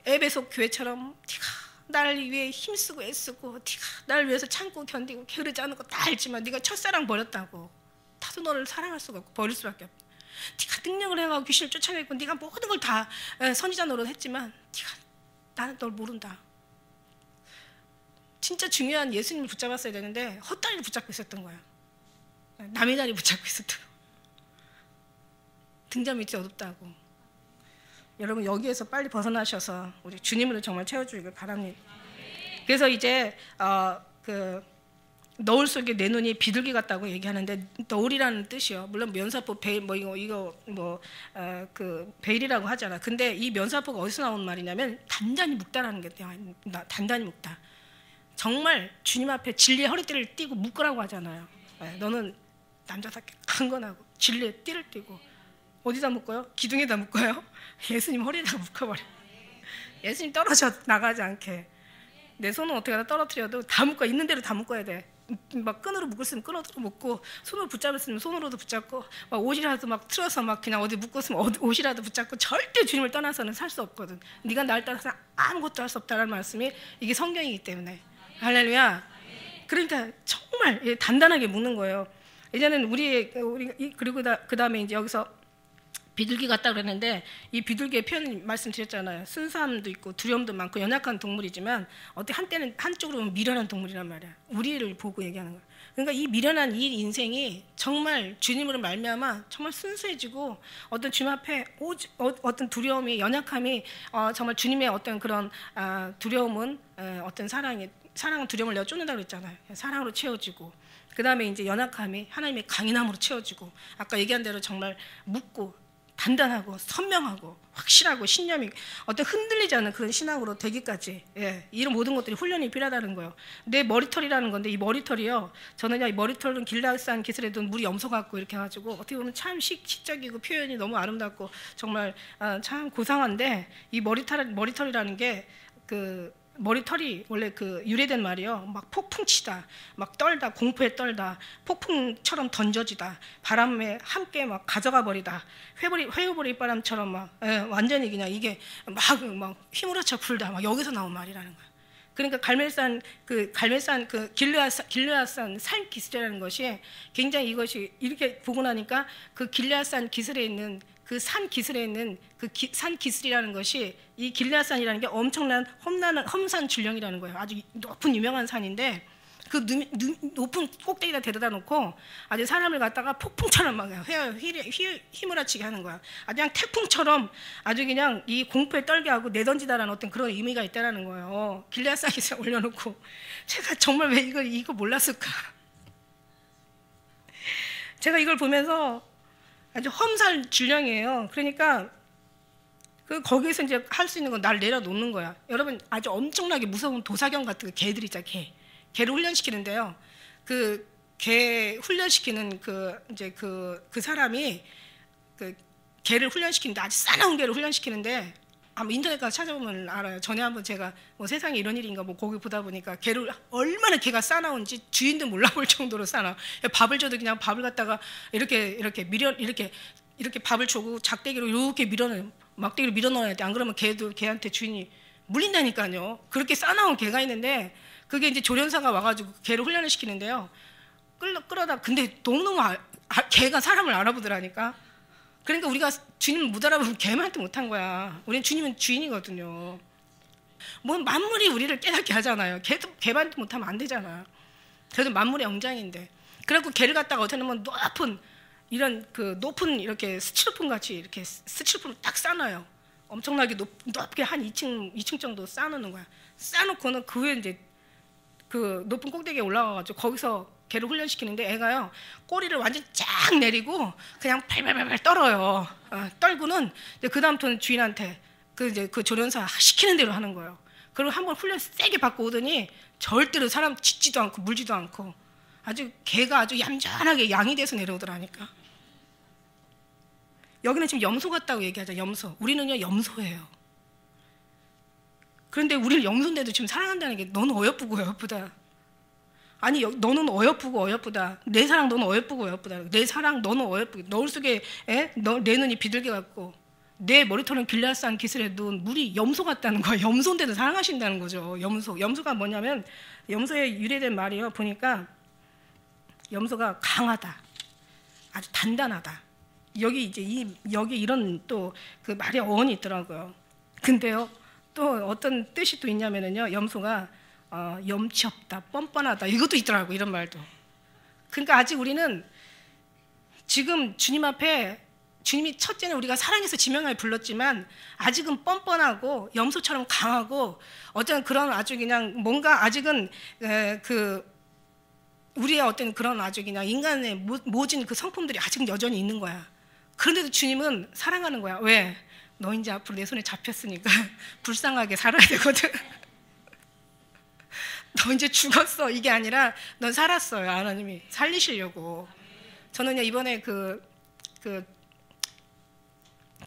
S1: 에베소 교회처럼 네가 나를 위해 힘쓰고 애쓰고, 네가 나를 위해서 참고 견디고 게으르지 않은 거 다 알지만 네가 첫사랑 버렸다고. 나도 너를 사랑할 수가 없고 버릴 수밖에 없고, 네가 능력을 행하고 귀신을 쫓아내고 네가 모든 걸 다 선지자 노릇 했지만 나는 널 모른다. 진짜 중요한 예수님을 붙잡았어야 되는데 헛다리를 붙잡고 있었던 거야. 남의 다리 붙잡고 있었던 거야. 등잔 밑이 어둡다고. 여러분 여기에서 빨리 벗어나셔서 우리 주님으로 정말 채워주길 바랍니다. 그래서 이제 너울 속에 내 눈이 비둘기 같다고 얘기하는데, 너울이라는 뜻이요. 물론 면사포 베일 베일이라고 하잖아. 근데 이 면사포가 어디서 나온 말이냐면 단단히 묶다라는 게 단단히 묶다. 정말 주님 앞에 진리의 허리띠를 띠고 묶으라고 하잖아요. 너는 남자답게 강건하고 진리의 띠를 띠고. 어디다 묶어요? 기둥에다 묶어요? 예수님 허리에다 묶어버려. 예수님 떨어져 나가지 않게. 내 손은 어떻게 하다 떨어뜨려도 다 묶어. 있는 대로 다 묶어야 돼. 막 끈으로 묶을 수 있으면 끈으로 묶고, 손으로 붙잡을 수 있으면 손으로도 붙잡고, 막 옷이라도 막 틀어서 막 그냥 어디 묶었으면 옷이라도 붙잡고. 절대 주님을 떠나서는 살 수 없거든. 네가 나를 떠나서 아무것도 할 수 없다는 말씀이 이게 성경이기 때문에. 할렐루야. 그러니까 정말 단단하게 묶는 거예요. 이제는 우리 그리고 그 다음에 이제 여기서 비둘기 같다 그랬는데, 이 비둘기의 표현 말씀드렸잖아요. 순수함도 있고 두려움도 많고 연약한 동물이지만 어떻게 한때는 한쪽으로 보면 미련한 동물이란 말이야. 우리를 보고 얘기하는 거야. 그러니까 이 미련한 이 인생이 정말 주님으로 말미암아 정말 순수해지고, 어떤 주님 앞에 어떤 두려움이, 연약함이 정말 주님의 어떤 그런 두려움은 어떤 사랑은 두려움을 내가 쫓는다고 그랬잖아요. 사랑으로 채워지고, 그 다음에 이제 연약함이 하나님의 강인함으로 채워지고, 아까 얘기한 대로 정말 묻고 단단하고 선명하고 확실하고 신념이 어떤 흔들리지 않는 그런 신앙으로 되기까지, 이런 모든 것들이 훈련이 필요하다는 거예요. 내 머리털이라는 건데, 이 머리털이요, 저는 이 머리털은 길라산 기슬에도 물이 염소 같고 이렇게 해가지고 어떻게 보면 참 시적이고 표현이 너무 아름답고 정말 참 고상한데, 이 머리털이라는 게 머리털이 원래 그 유래된 말이요. 막 폭풍치다, 막 떨다, 공포에 떨다, 폭풍처럼 던져지다, 바람에 함께 막 가져가 버리다, 회오리 바람처럼 막 완전히 그냥 이게 막 휘몰아쳐 불다, 막 여기서 나온 말이라는 거예요. 그러니까 갈멜산 그 길르앗산 산 기슭이라는 것이 굉장히 이것이 이렇게 보고 나니까 그 길르앗산 기슭에 있는 그 산 기슭에 있는 그 산 기슭이라는 것이 이 길르앗산이라는 게 엄청난 험산 줄령이라는 거예요. 아주 높은 유명한 산인데 그 높은 꼭대기에다 데려다 놓고 아주 사람을 갖다가 폭풍처럼 막 휘몰아치게 하는 거야. 아주 그냥 태풍처럼 아주 그냥 이 공포에 떨게 하고 내던지다라는 어떤 그런 의미가 있다라는 거예요. 길르앗산에서 올려놓고 제가 정말 왜 이거 몰랐을까? 제가 이걸 보면서 아주 험산 줄령이에요. 그러니까 거기에서 이제 할 수 있는 건 날 내려놓는 거야. 여러분 아주 엄청나게 무서운 도사경 같은 개들 있잖아. 개를 훈련시키는데요. 그 개 훈련시키는 그 사람이 그 개를 훈련시키는데 아주 싸나운 개를 훈련시키는데 아마 인터넷 가서 찾아보면 알아요. 전에 한번 제가 뭐 세상에 이런 일인가 뭐 거기 보다 보니까 개를 얼마나 개가 싸나운지 주인도 몰라볼 정도로 싸나. 밥을 줘도 그냥 밥을 갖다가 이렇게 밥을 주고 작대기로 이렇게 막대기로 밀어 넣어야 돼. 안 그러면 개한테 주인이 물린다니까요. 그렇게 싸나운 개가 있는데 그게 이제 조련사가 와가지고 개를 훈련을 시키는데요. 끌어다 근데 너무너무 개가 사람을 알아보더라니까. 그러니까 우리가 주님을 못 알아보면 개만한테 못한 거야. 우리는 주님은 주인이거든요. 뭐 만물이 우리를 깨닫게 하잖아요. 개만한테 못하면 안 되잖아. 그래도 만물의 영장인데. 그래갖고 개를 갖다가 어떻게 하면 높은 이렇게 스티로폼 같이 이렇게 스티로폼을 딱 싸놔요. 엄청나게 높게 한 2층 정도 쌓아놓는 거야. 쌓아놓고는 그 위에 이제 그 높은 꼭대기에 올라가가지고 거기서 개를 훈련시키는데 애가요 꼬리를 완전 쫙 내리고 그냥 팔팔팔 떨어요. 떨고는 그 다음부터는 주인한테 그 조련사 시키는 대로 하는 거예요. 그리고 한번 훈련 세게 받고 오더니 절대로 사람 짖지도 않고 물지도 않고 아주 개가 아주 얌전하게 양이 돼서 내려오더라니까. 여기는 지금 염소 같다고 얘기하죠. 염소. 우리는요 염소예요. 그런데 우리를 염소인데도 지금 사랑한다는 게 너는 어여쁘고 어여쁘다. 아니 너는 어여쁘고 어여쁘다. 내 사랑 너는 어여쁘고 어여쁘다. 내 사랑 너는 어여쁘고 너울 속에 내 눈이 비둘기 같고 내 머리털은 길르앗산 기슭에 눈 물이 염소 같다는 거야. 염소인데도 사랑하신다는 거죠. 염소가 뭐냐면 염소에 유래된 말이요. 보니까 염소가 강하다. 아주 단단하다. 여기 이런 또 그 말의 어원이 있더라고요. 근데요. 또 어떤 뜻이 또 있냐면요. 염소가 염치 없다, 뻔뻔하다 이것도 있더라고. 이런 말도. 그러니까 아직 우리는 지금 주님 앞에 주님이 첫째는 우리가 사랑해서 지명하에 불렀지만 아직은 뻔뻔하고 염소처럼 강하고 어떤 그런 아주 그냥 뭔가 아직은 우리의 어떤 그런 아주 그냥 인간의 모진 그 성품들이 아직 여전히 있는 거야. 그런데도 주님은 사랑하는 거야. 왜? 너 이제 앞으로 내 손에 잡혔으니까 불쌍하게 살아야 되거든. 너 이제 죽었어. 이게 아니라 넌 살았어요. 하나님이 살리시려고. 저는요 이번에 그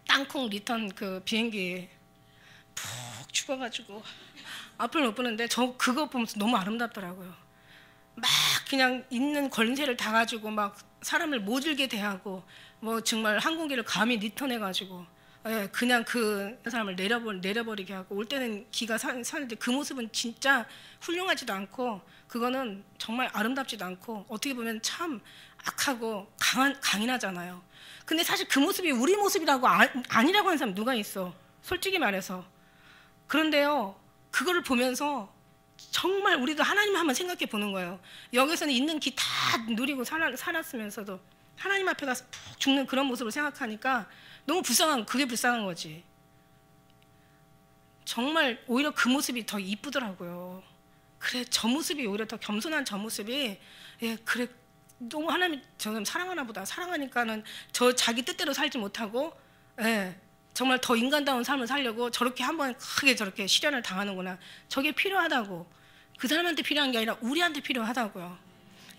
S1: 땅콩 리턴 그 비행기 푹 죽어가지고 앞을 못 보는데 저 그거 보면서 너무 아름답더라고요. 막 그냥 있는 권세를 다 가지고 막 사람을 모질게 대하고 뭐 정말 항공기를 감히 리턴해가지고 그냥 그 사람을 내려버리게 하고 올 때는 기가 사는데 그 모습은 진짜 훌륭하지도 않고 그거는 정말 아름답지도 않고 어떻게 보면 참 악하고 강인하잖아요. 근데 사실 그 모습이 우리 모습이라고 아니라고 하는 사람 누가 있어? 솔직히 말해서. 그런데요 그거를 보면서 정말 우리도 하나님 한번 생각해 보는 거예요. 여기서는 있는 기 다 누리고 살았으면서도 하나님 앞에 가서 푹 죽는 그런 모습을 생각하니까 너무 그게 불쌍한 거지. 정말 오히려 그 모습이 더 이쁘더라고요. 그래 저 모습이 오히려 더 겸손한 저 모습이 그래 너무 하나님이 저는 사랑하나 보다. 사랑하니까는 저 자기 뜻대로 살지 못하고 정말 더 인간다운 삶을 살려고 저렇게 한번 크게 저렇게 시련을 당하는구나. 저게 필요하다고. 그 사람한테 필요한 게 아니라 우리한테 필요하다고요.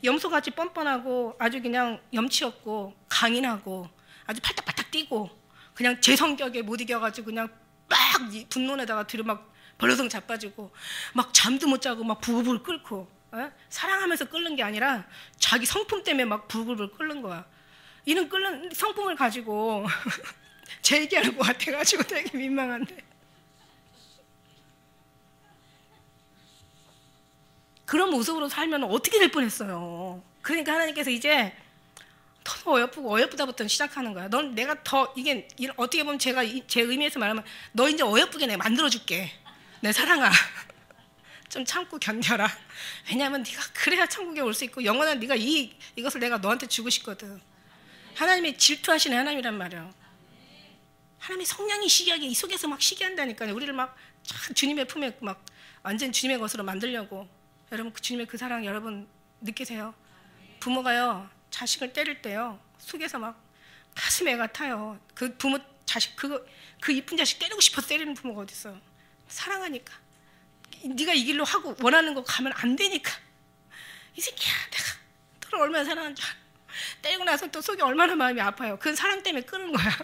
S1: 염소같이 뻔뻔하고 아주 그냥 염치 없고 강인하고 아주 팔딱팔딱 뛰고 그냥 제 성격에 못 이겨가지고 그냥 막 분론에다가 뒤로 막 벌렁 자빠지고 막 잠도 못 자고 막 부글부글 끓고 사랑하면서 끓는 게 아니라 자기 성품 때문에 막 부글부글 끓는 거야. 이는 끓는 성품을 가지고 제 얘기하는 것 같아가지고 되게 민망한데 그런 모습으로 살면 어떻게 될 뻔했어요. 그러니까 하나님께서 이제 더 어여쁘다부터 시작하는 거야. 넌 내가 더 이게 어떻게 보면 제가 제 의미에서 말하면 너 이제 어여쁘게 내가 만들어줄게. 내 사랑아. 좀 참고 견뎌라. 왜냐하면 네가 그래야 천국에 올 수 있고 영원한 네가 이것을 내가 너한테 주고 싶거든. 하나님이 질투하시는 하나님이란 말이야. 하나님이 성령이 시기하게 이 속에서 막 시기한다니까요. 우리를 막 주님의 품에 막 완전 주님의 것으로 만들려고. 여러분 주님의 그 사랑 여러분 느끼세요? 부모가요 자식을 때릴 때요 속에서 막 가슴에 애가 타요. 그 부모 자식 그 이쁜 자식 때리고 싶어서 때리는 부모가 어디 있어요? 사랑하니까. 네가 이 길로 하고 원하는 거 가면 안 되니까. 이 새끼야 내가 너를 얼마나 사랑한 줄 알아. 때리고 나서 또 속이 얼마나 마음이 아파요. 그건 사랑 때문에 끄는 거야.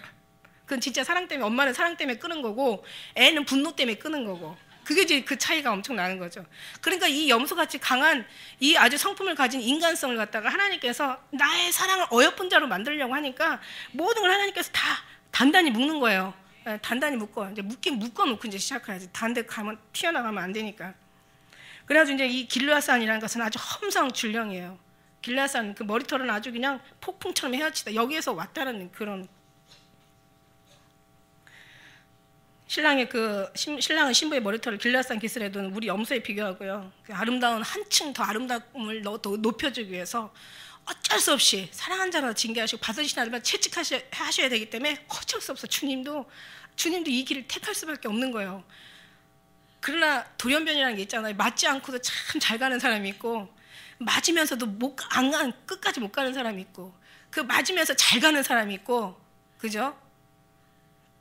S1: 그건 진짜 사랑 때문에 엄마는 사랑 때문에 끄는 거고 애는 분노 때문에 끄는 거고. 그게 이제 그 차이가 엄청 나는 거죠. 그러니까 이 염소같이 강한 이 아주 성품을 가진 인간성을 갖다가 하나님께서 나의 사랑을 어여쁜 자로 만들려고 하니까 모든 걸 하나님께서 다 단단히 묶는 거예요. 단단히 묶어. 이제 묶어놓고 이제 시작해야지. 단데 가면 튀어나가면 안 되니까. 그래가지고 이제 이 길르앗산이라는 것은 아주 험상 줄령이에요. 길르앗산 그 머리털은 아주 그냥 폭풍처럼 헤엄치다. 여기에서 왔다는 그런. 신랑은 신부의 머리털을 길르앗산 기스레도 우리 염소에 비교하고요. 그 아름다운 한층 더 아름다움을 더 높여주기 위해서 어쩔 수 없이 사랑한 자라도 징계하시고 받으시는 하나님을 채찍하셔야 되기 때문에 어쩔 수 없어. 주님도 이 길을 택할 수밖에 없는 거예요. 그러나 돌연변이라는 게 있잖아요. 맞지 않고도 참 잘 가는 사람이 있고 맞으면서도 끝까지 못 가는 사람이 있고 그 맞으면서 잘 가는 사람이 있고 그죠?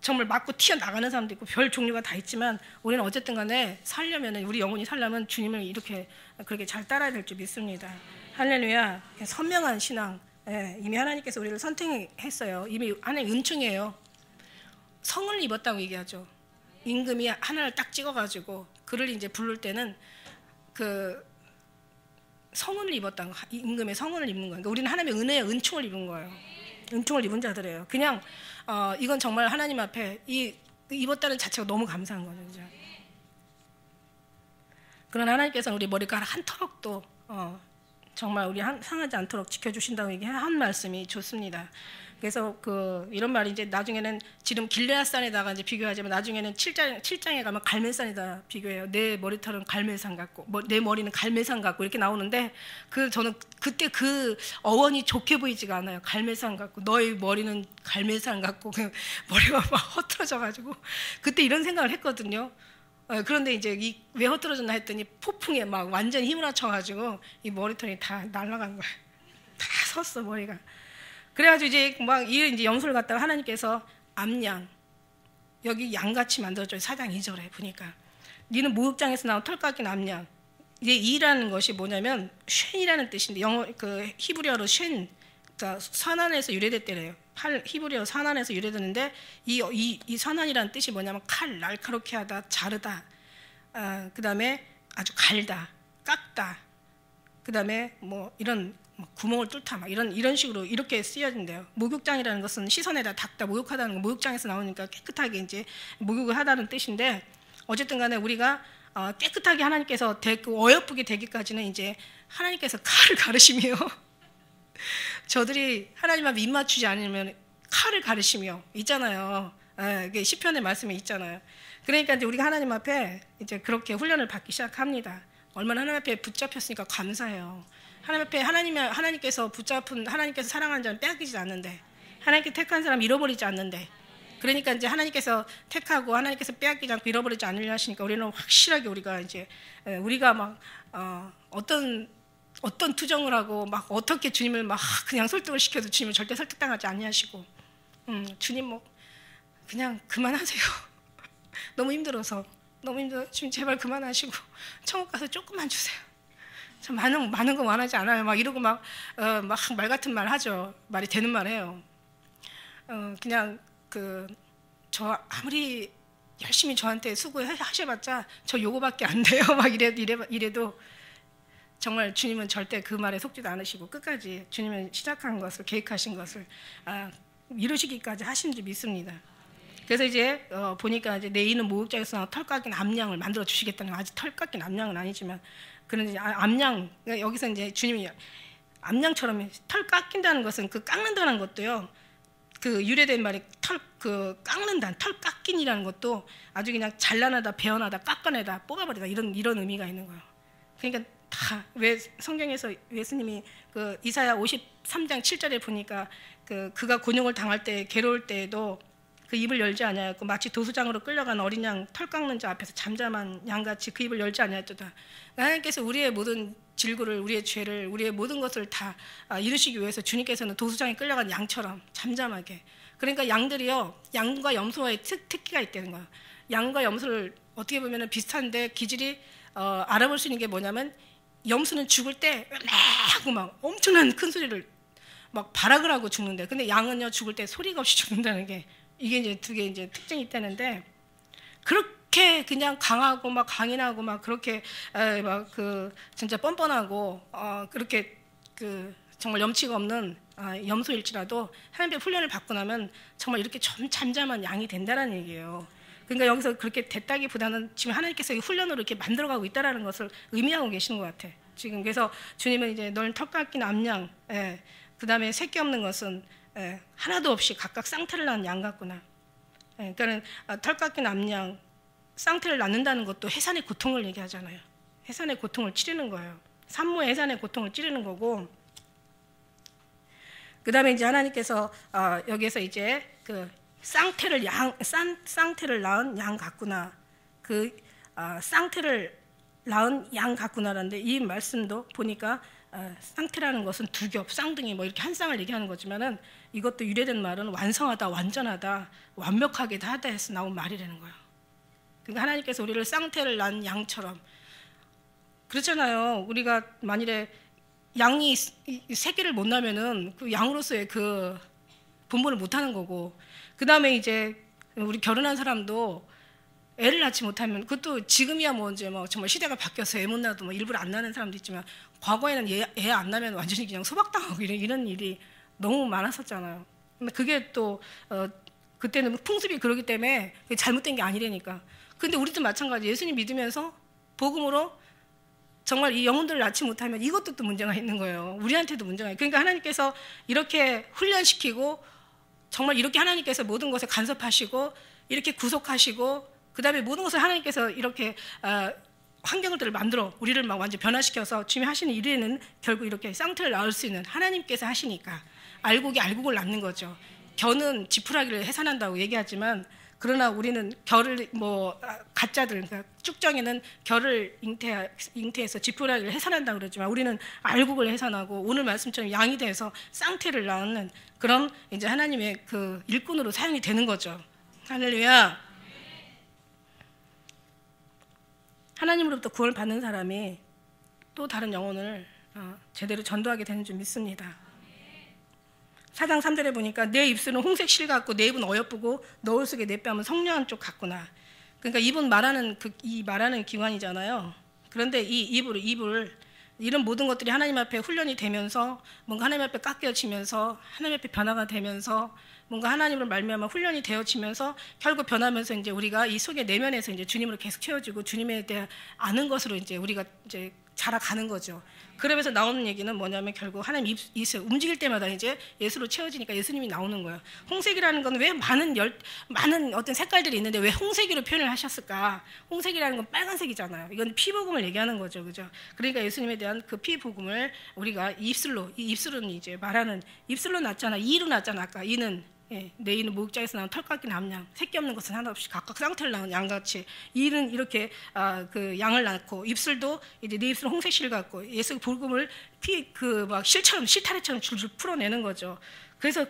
S1: 정말 맞고 튀어나가는 사람도 있고 별 종류가 다 있지만 우리는 어쨌든 간에 살려면 우리 영혼이 살려면 주님을 이렇게 그렇게 잘 따라야 될 줄 믿습니다. 할렐루야. 선명한 신앙. 이미 하나님께서 우리를 선택했어요. 이미 하나님 은총이에요. 성을 입었다고 얘기하죠. 임금이 하나를 딱 찍어가지고 그를 이제 부를 때는 그 성을 입었다는 거, 임금의 성을 입는 거예요. 그러니까 우리는 하나님의 은혜의 은총을 입은 거예요. 은총을 입은 자들이에요. 그냥 이건 정말 하나님 앞에 입었다는 자체가 너무 감사한 거죠. 그죠? 그러나 하나님께서는 우리 머리카락 한 터럭도 정말 우리 상하지 않도록 지켜주신다고 한 말씀이 좋습니다. 그래서 이런 말이 이제 나중에는 지금 길르앗산에다가 이제 비교하지만 나중에는 7장에 가면 갈멜산에다 비교해요. 내 머리털은 갈멜산 같고 내 머리는 갈멜산 같고 이렇게 나오는데 저는 그때 그 어원이 좋게 보이지가 않아요. 갈멜산 같고 너의 머리는 갈멜산 같고 머리가 막 허틀어져가지고 그때 이런 생각을 했거든요. 그런데 이제 왜 허틀어졌나 했더니 폭풍에 막 완전히 힘을 합쳐가지고 이 머리털이 다 날아간 거예요. 다 섰어 머리가. 그래가지고 이제 염소를 갖다가 하나님께서 암양 여기 양같이 만들어줘요. 4장 2절에 보니까 니는 목욕장에서 나온 털 깎인 암양. 이제 이라는 것이 뭐냐면 쉔이라는 뜻인데 히브리어로 쉔 그러니까 산안에서 유래됐대래요. 히브리어 산안에서 유래되는데 이 산안이라는 뜻이 뭐냐면 칼, 날카롭게 하다, 자르다, 그 다음에 아주 갈다, 깎다, 그 다음에 뭐 이런 구멍을 뚫다 막 이런 식으로 이렇게 쓰여진대요. 목욕장이라는 것은 시선에다 닦다, 목욕하다는 건 목욕장에서 나오니까 깨끗하게 이제 목욕을 하다는 뜻인데 어쨌든 간에 우리가 깨끗하게 하나님께서 어여쁘게 되기까지는 이제 하나님께서 칼을 가르시며 저들이 하나님 앞에 입 맞추지 않으면 칼을 가르시며 있잖아요. 이게 시편의 말씀에 있잖아요. 그러니까 이제 우리가 하나님 앞에 이제 그렇게 훈련을 받기 시작합니다. 얼마나 하나님 앞에 붙잡혔으니까 감사해요. 하나님 앞에 하나님께서 붙잡은 하나님께서 사랑하는 자는 빼앗기지 않는데 하나님께 택한 사람 잃어버리지 않는데 그러니까 이제 하나님께서 택하고 하나님께서 빼앗기지 않고 잃어버리지 않으려 하시니까 우리는 확실하게 우리가 막 어떤 투정을 하고 막 어떻게 주님을 막 그냥 설득을 시켜도 주님을 절대 설득당하지 아니하시고 주님 뭐 그냥 그만하세요. 너무 힘들어서 주님 제발 그만하시고 천국 가서 조금만 주세요. 참 많은 거 원하지 않아요. 막 이러고 막 말 같은 말 하죠. 말이 되는 말 해요. 그냥 저 아무리 열심히 저한테 수고하셔봤자 저 요거밖에 안 돼요. 막 이래도 정말 주님은 절대 그 말에 속지도 않으시고 끝까지 주님은 시작한 것을, 계획하신 것을 이루시기까지 하신 줄 믿습니다. 그래서 이제 보니까 이제 내이는 목욕장에서 털 깎인 암양을 만들어 주시겠다는 거. 아직 털 깎인 암양은 아니지만 그런 이제 암양, 여기서 이제 주님이 암양처럼 털 깎인다는 것은 그 깎는다는 것도요. 그 유래된 말이 그 깎는다, 털 깎인이라는 것도 아주 그냥 잘라내다, 베어내다, 깎아내다, 뽑아버리다 이런 의미가 있는 거예요. 그러니까 다 왜 성경에서 예수님이 그 이사야 53장 7절에 보니까 그가 곤욕을 당할 때, 괴로울 때에도 그 입을 열지 아니하였고 마치 도수장으로 끌려간 어린 양 털 깎는 자 앞에서 잠잠한 양같이 그 입을 열지 아니하였도다. 하나님께서 우리의 모든 질구를, 우리의 죄를, 우리의 모든 것을 다 이루시기 위해서 주님께서는 도수장에 끌려간 양처럼 잠잠하게. 그러니까 양들이요, 양과 염소의 특기가 있다는 거예요. 양과 염소를 어떻게 보면 비슷한데 기질이 알아볼 수 있는 게 뭐냐면, 염소는 죽을 때 하고 막 엄청난 큰 소리를 막 발악을 하고 죽는데, 근데 양은요 죽을 때 소리가 없이 죽는다는 게, 이게 이제 두 개 이제 특징이 있다는데, 그렇게 그냥 강하고 막 강인하고 막 그렇게 막 그 진짜 뻔뻔하고 그렇게 그 정말 염치가 없는 염소일지라도 하나님의 훈련을 받고 나면 정말 이렇게 잠잠한 양이 된다는 얘기예요. 그러니까 여기서 그렇게 됐다기보다는 지금 하나님께서 이 훈련으로 이렇게 만들어가고 있다라는 것을 의미하고 계시는 것 같아. 지금 그래서 주님은 이제 널 털 깎인 암양, 그 다음에 새끼 없는 것은 하나도 없이 각각 쌍태를 낳은 양 같구나. 그러니까는 털 깎인 암양, 쌍태를 낳는다는 것도 해산의 고통을 얘기하잖아요. 해산의 고통을 치르는 거예요. 산모의 해산의 고통을 치르는 거고, 그 다음에 이제 하나님께서 여기에서 이제 그 쌍태를 낳은 양 같구나. 그 쌍태를 낳은 양 같구나라는데, 이 말씀도 보니까 쌍태라는 것은 두 겹, 쌍둥이 뭐 이렇게 한 쌍을 얘기하는 거지만은, 이것도 유래된 말은 완성하다, 완전하다, 완벽하게 하다 해서 나온 말이라는 거예요. 그러니까 하나님께서 우리를 쌍태를 낳은 양처럼, 그렇잖아요. 우리가 만일에 양이 새끼를 못 낳으면은 그 양으로서의 그 본분을 못 하는 거고, 그 다음에 이제 우리 결혼한 사람도 애를 낳지 못하면, 그것도 지금이야 뭐 이제 뭐 정말 시대가 바뀌어서 애 못 낳아도 뭐 일부러 안 낳는 사람도 있지만, 과거에는 애 안 낳으면 완전히 그냥 소박당하고 이런 일이 너무 많았었잖아요. 근데 그게 또 그때는 풍습이 그러기 때문에 그게 잘못된 게 아니라니까. 근데 우리도 마찬가지. 예수님 믿으면서 복음으로 정말 이 영혼들을 낳지 못하면 이것도 또 문제가 있는 거예요. 우리한테도 문제가 있어요. 그러니까 하나님께서 이렇게 훈련시키고, 정말 이렇게 하나님께서 모든 것을 간섭하시고, 이렇게 구속하시고, 그 다음에 모든 것을 하나님께서 이렇게 환경들을 만들어 우리를 막 완전 변화시켜서 주님이 하시는 일에는 결국 이렇게 쌍태를 낳을 수 있는 하나님께서 하시니까 알곡을 낳는 거죠. 겨는 지푸라기를 해산한다고 얘기하지만, 그러나 우리는 겨를 뭐 가짜들, 그러니까 쭉정이는 겨를 잉태해서 지푸라기를 해산한다고 그러지만, 우리는 알곡을 해산하고 오늘 말씀처럼 양이 돼서 쌍태를 낳는 그런 이제 하나님의 그 일꾼으로 사용이 되는 거죠. 할렐루야. 하나님으로부터 구원을 받는 사람이 또 다른 영혼을 제대로 전도하게 되는 줄 믿습니다. 4장 3절에 보니까 내 입술은 홍색 실 같고 내 입은 어여쁘고 너울 속에 내 뺨은 성녀한 쪽 같구나. 그러니까 입은 말하는 기관이잖아요. 그런데 이 입을 이런 모든 것들이 하나님 앞에 훈련이 되면서, 뭔가 하나님 앞에 깎여지면서, 하나님 앞에 변화가 되면서, 뭔가 하나님을 말미암아 훈련이 되어지면서 결국 변하면서 이제 우리가 이 속의 내면에서 이제 주님으로 계속 채워지고 주님에 대해 아는 것으로 이제 우리가 이제 자라가는 거죠. 그러면서 나오는 얘기는 뭐냐면, 결국 하나님 입술 움직일 때마다 이제 예수로 채워지니까 예수님이 나오는 거예요. 홍색이라는 건 왜 많은 어떤 색깔들이 있는데 왜 홍색으로 표현을 하셨을까? 홍색이라는 건 빨간색이잖아요. 이건 피복음을 얘기하는 거죠, 그죠? 그러니까 예수님에 대한 그 피복음을 우리가 이 입술은 이제 말하는, 입술로 낳잖아, 이로 낳잖아. 아까 이는 내 이는 목욕장에서 나온 털 깎인 암양, 새끼 없는 것은 하나 없이 각각 쌍태를 낳은 양같이, 이는 이렇게 그 양을 낳고, 입술도 이제 내 입술은 홍색 실 같고, 예수 복음을 막 실타래처럼 줄줄 풀어내는 거죠. 그래서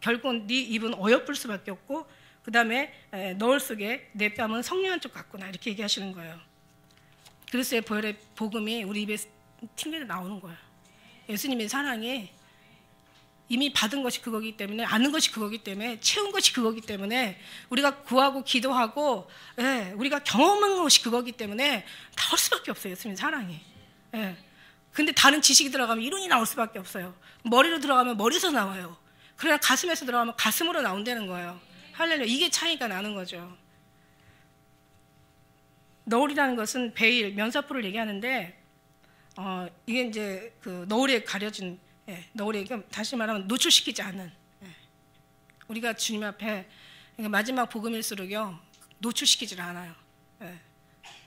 S1: 결국은 네 입은 어여쁠 수밖에 없고, 그 다음에 너울 속에 내 뺨은 성령한 쪽 같구나, 이렇게 얘기하시는 거예요. 그리스도의 보혈의 복음이 우리 입에 튕겨 나오는 거예요. 예수님의 사랑이 이미 받은 것이 그거기 때문에, 아는 것이 그거기 때문에, 채운 것이 그거기 때문에, 우리가 구하고 기도하고, 예, 우리가 경험한 것이 그거기 때문에 나올 수밖에 없어요. 예수님 사랑이. 예. 근데 다른 지식이 들어가면 이론이 나올 수밖에 없어요. 머리로 들어가면 머리에서 나와요. 그러나 가슴에서 들어가면 가슴으로 나온다는 거예요. 할렐루야. 이게 차이가 나는 거죠. 너울이라는 것은 베일, 면사포를 얘기하는데, 이게 이제 그 너울에 가려진, 예, 너울에, 다시 말하면 노출시키지 않는, 예, 우리가 주님 앞에, 그러니까 마지막 복음일수록요 노출시키질 않아요. 예.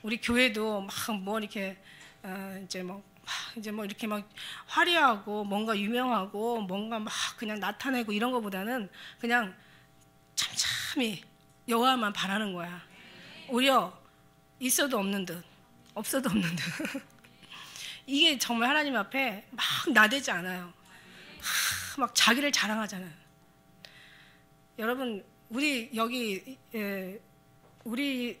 S1: 우리 교회도 막 뭐 이렇게 이제 뭐 이렇게 막 화려하고 뭔가 유명하고 뭔가 막 그냥 나타내고 이런 거보다는 그냥 참참히 여호와만 바라는 거야. 오히려 있어도 없는 듯, 없어도 없는 듯. 이게 정말 하나님 앞에 막 나대지 않아요. 막 자기를 자랑하잖아요. 여러분, 우리 여기 우리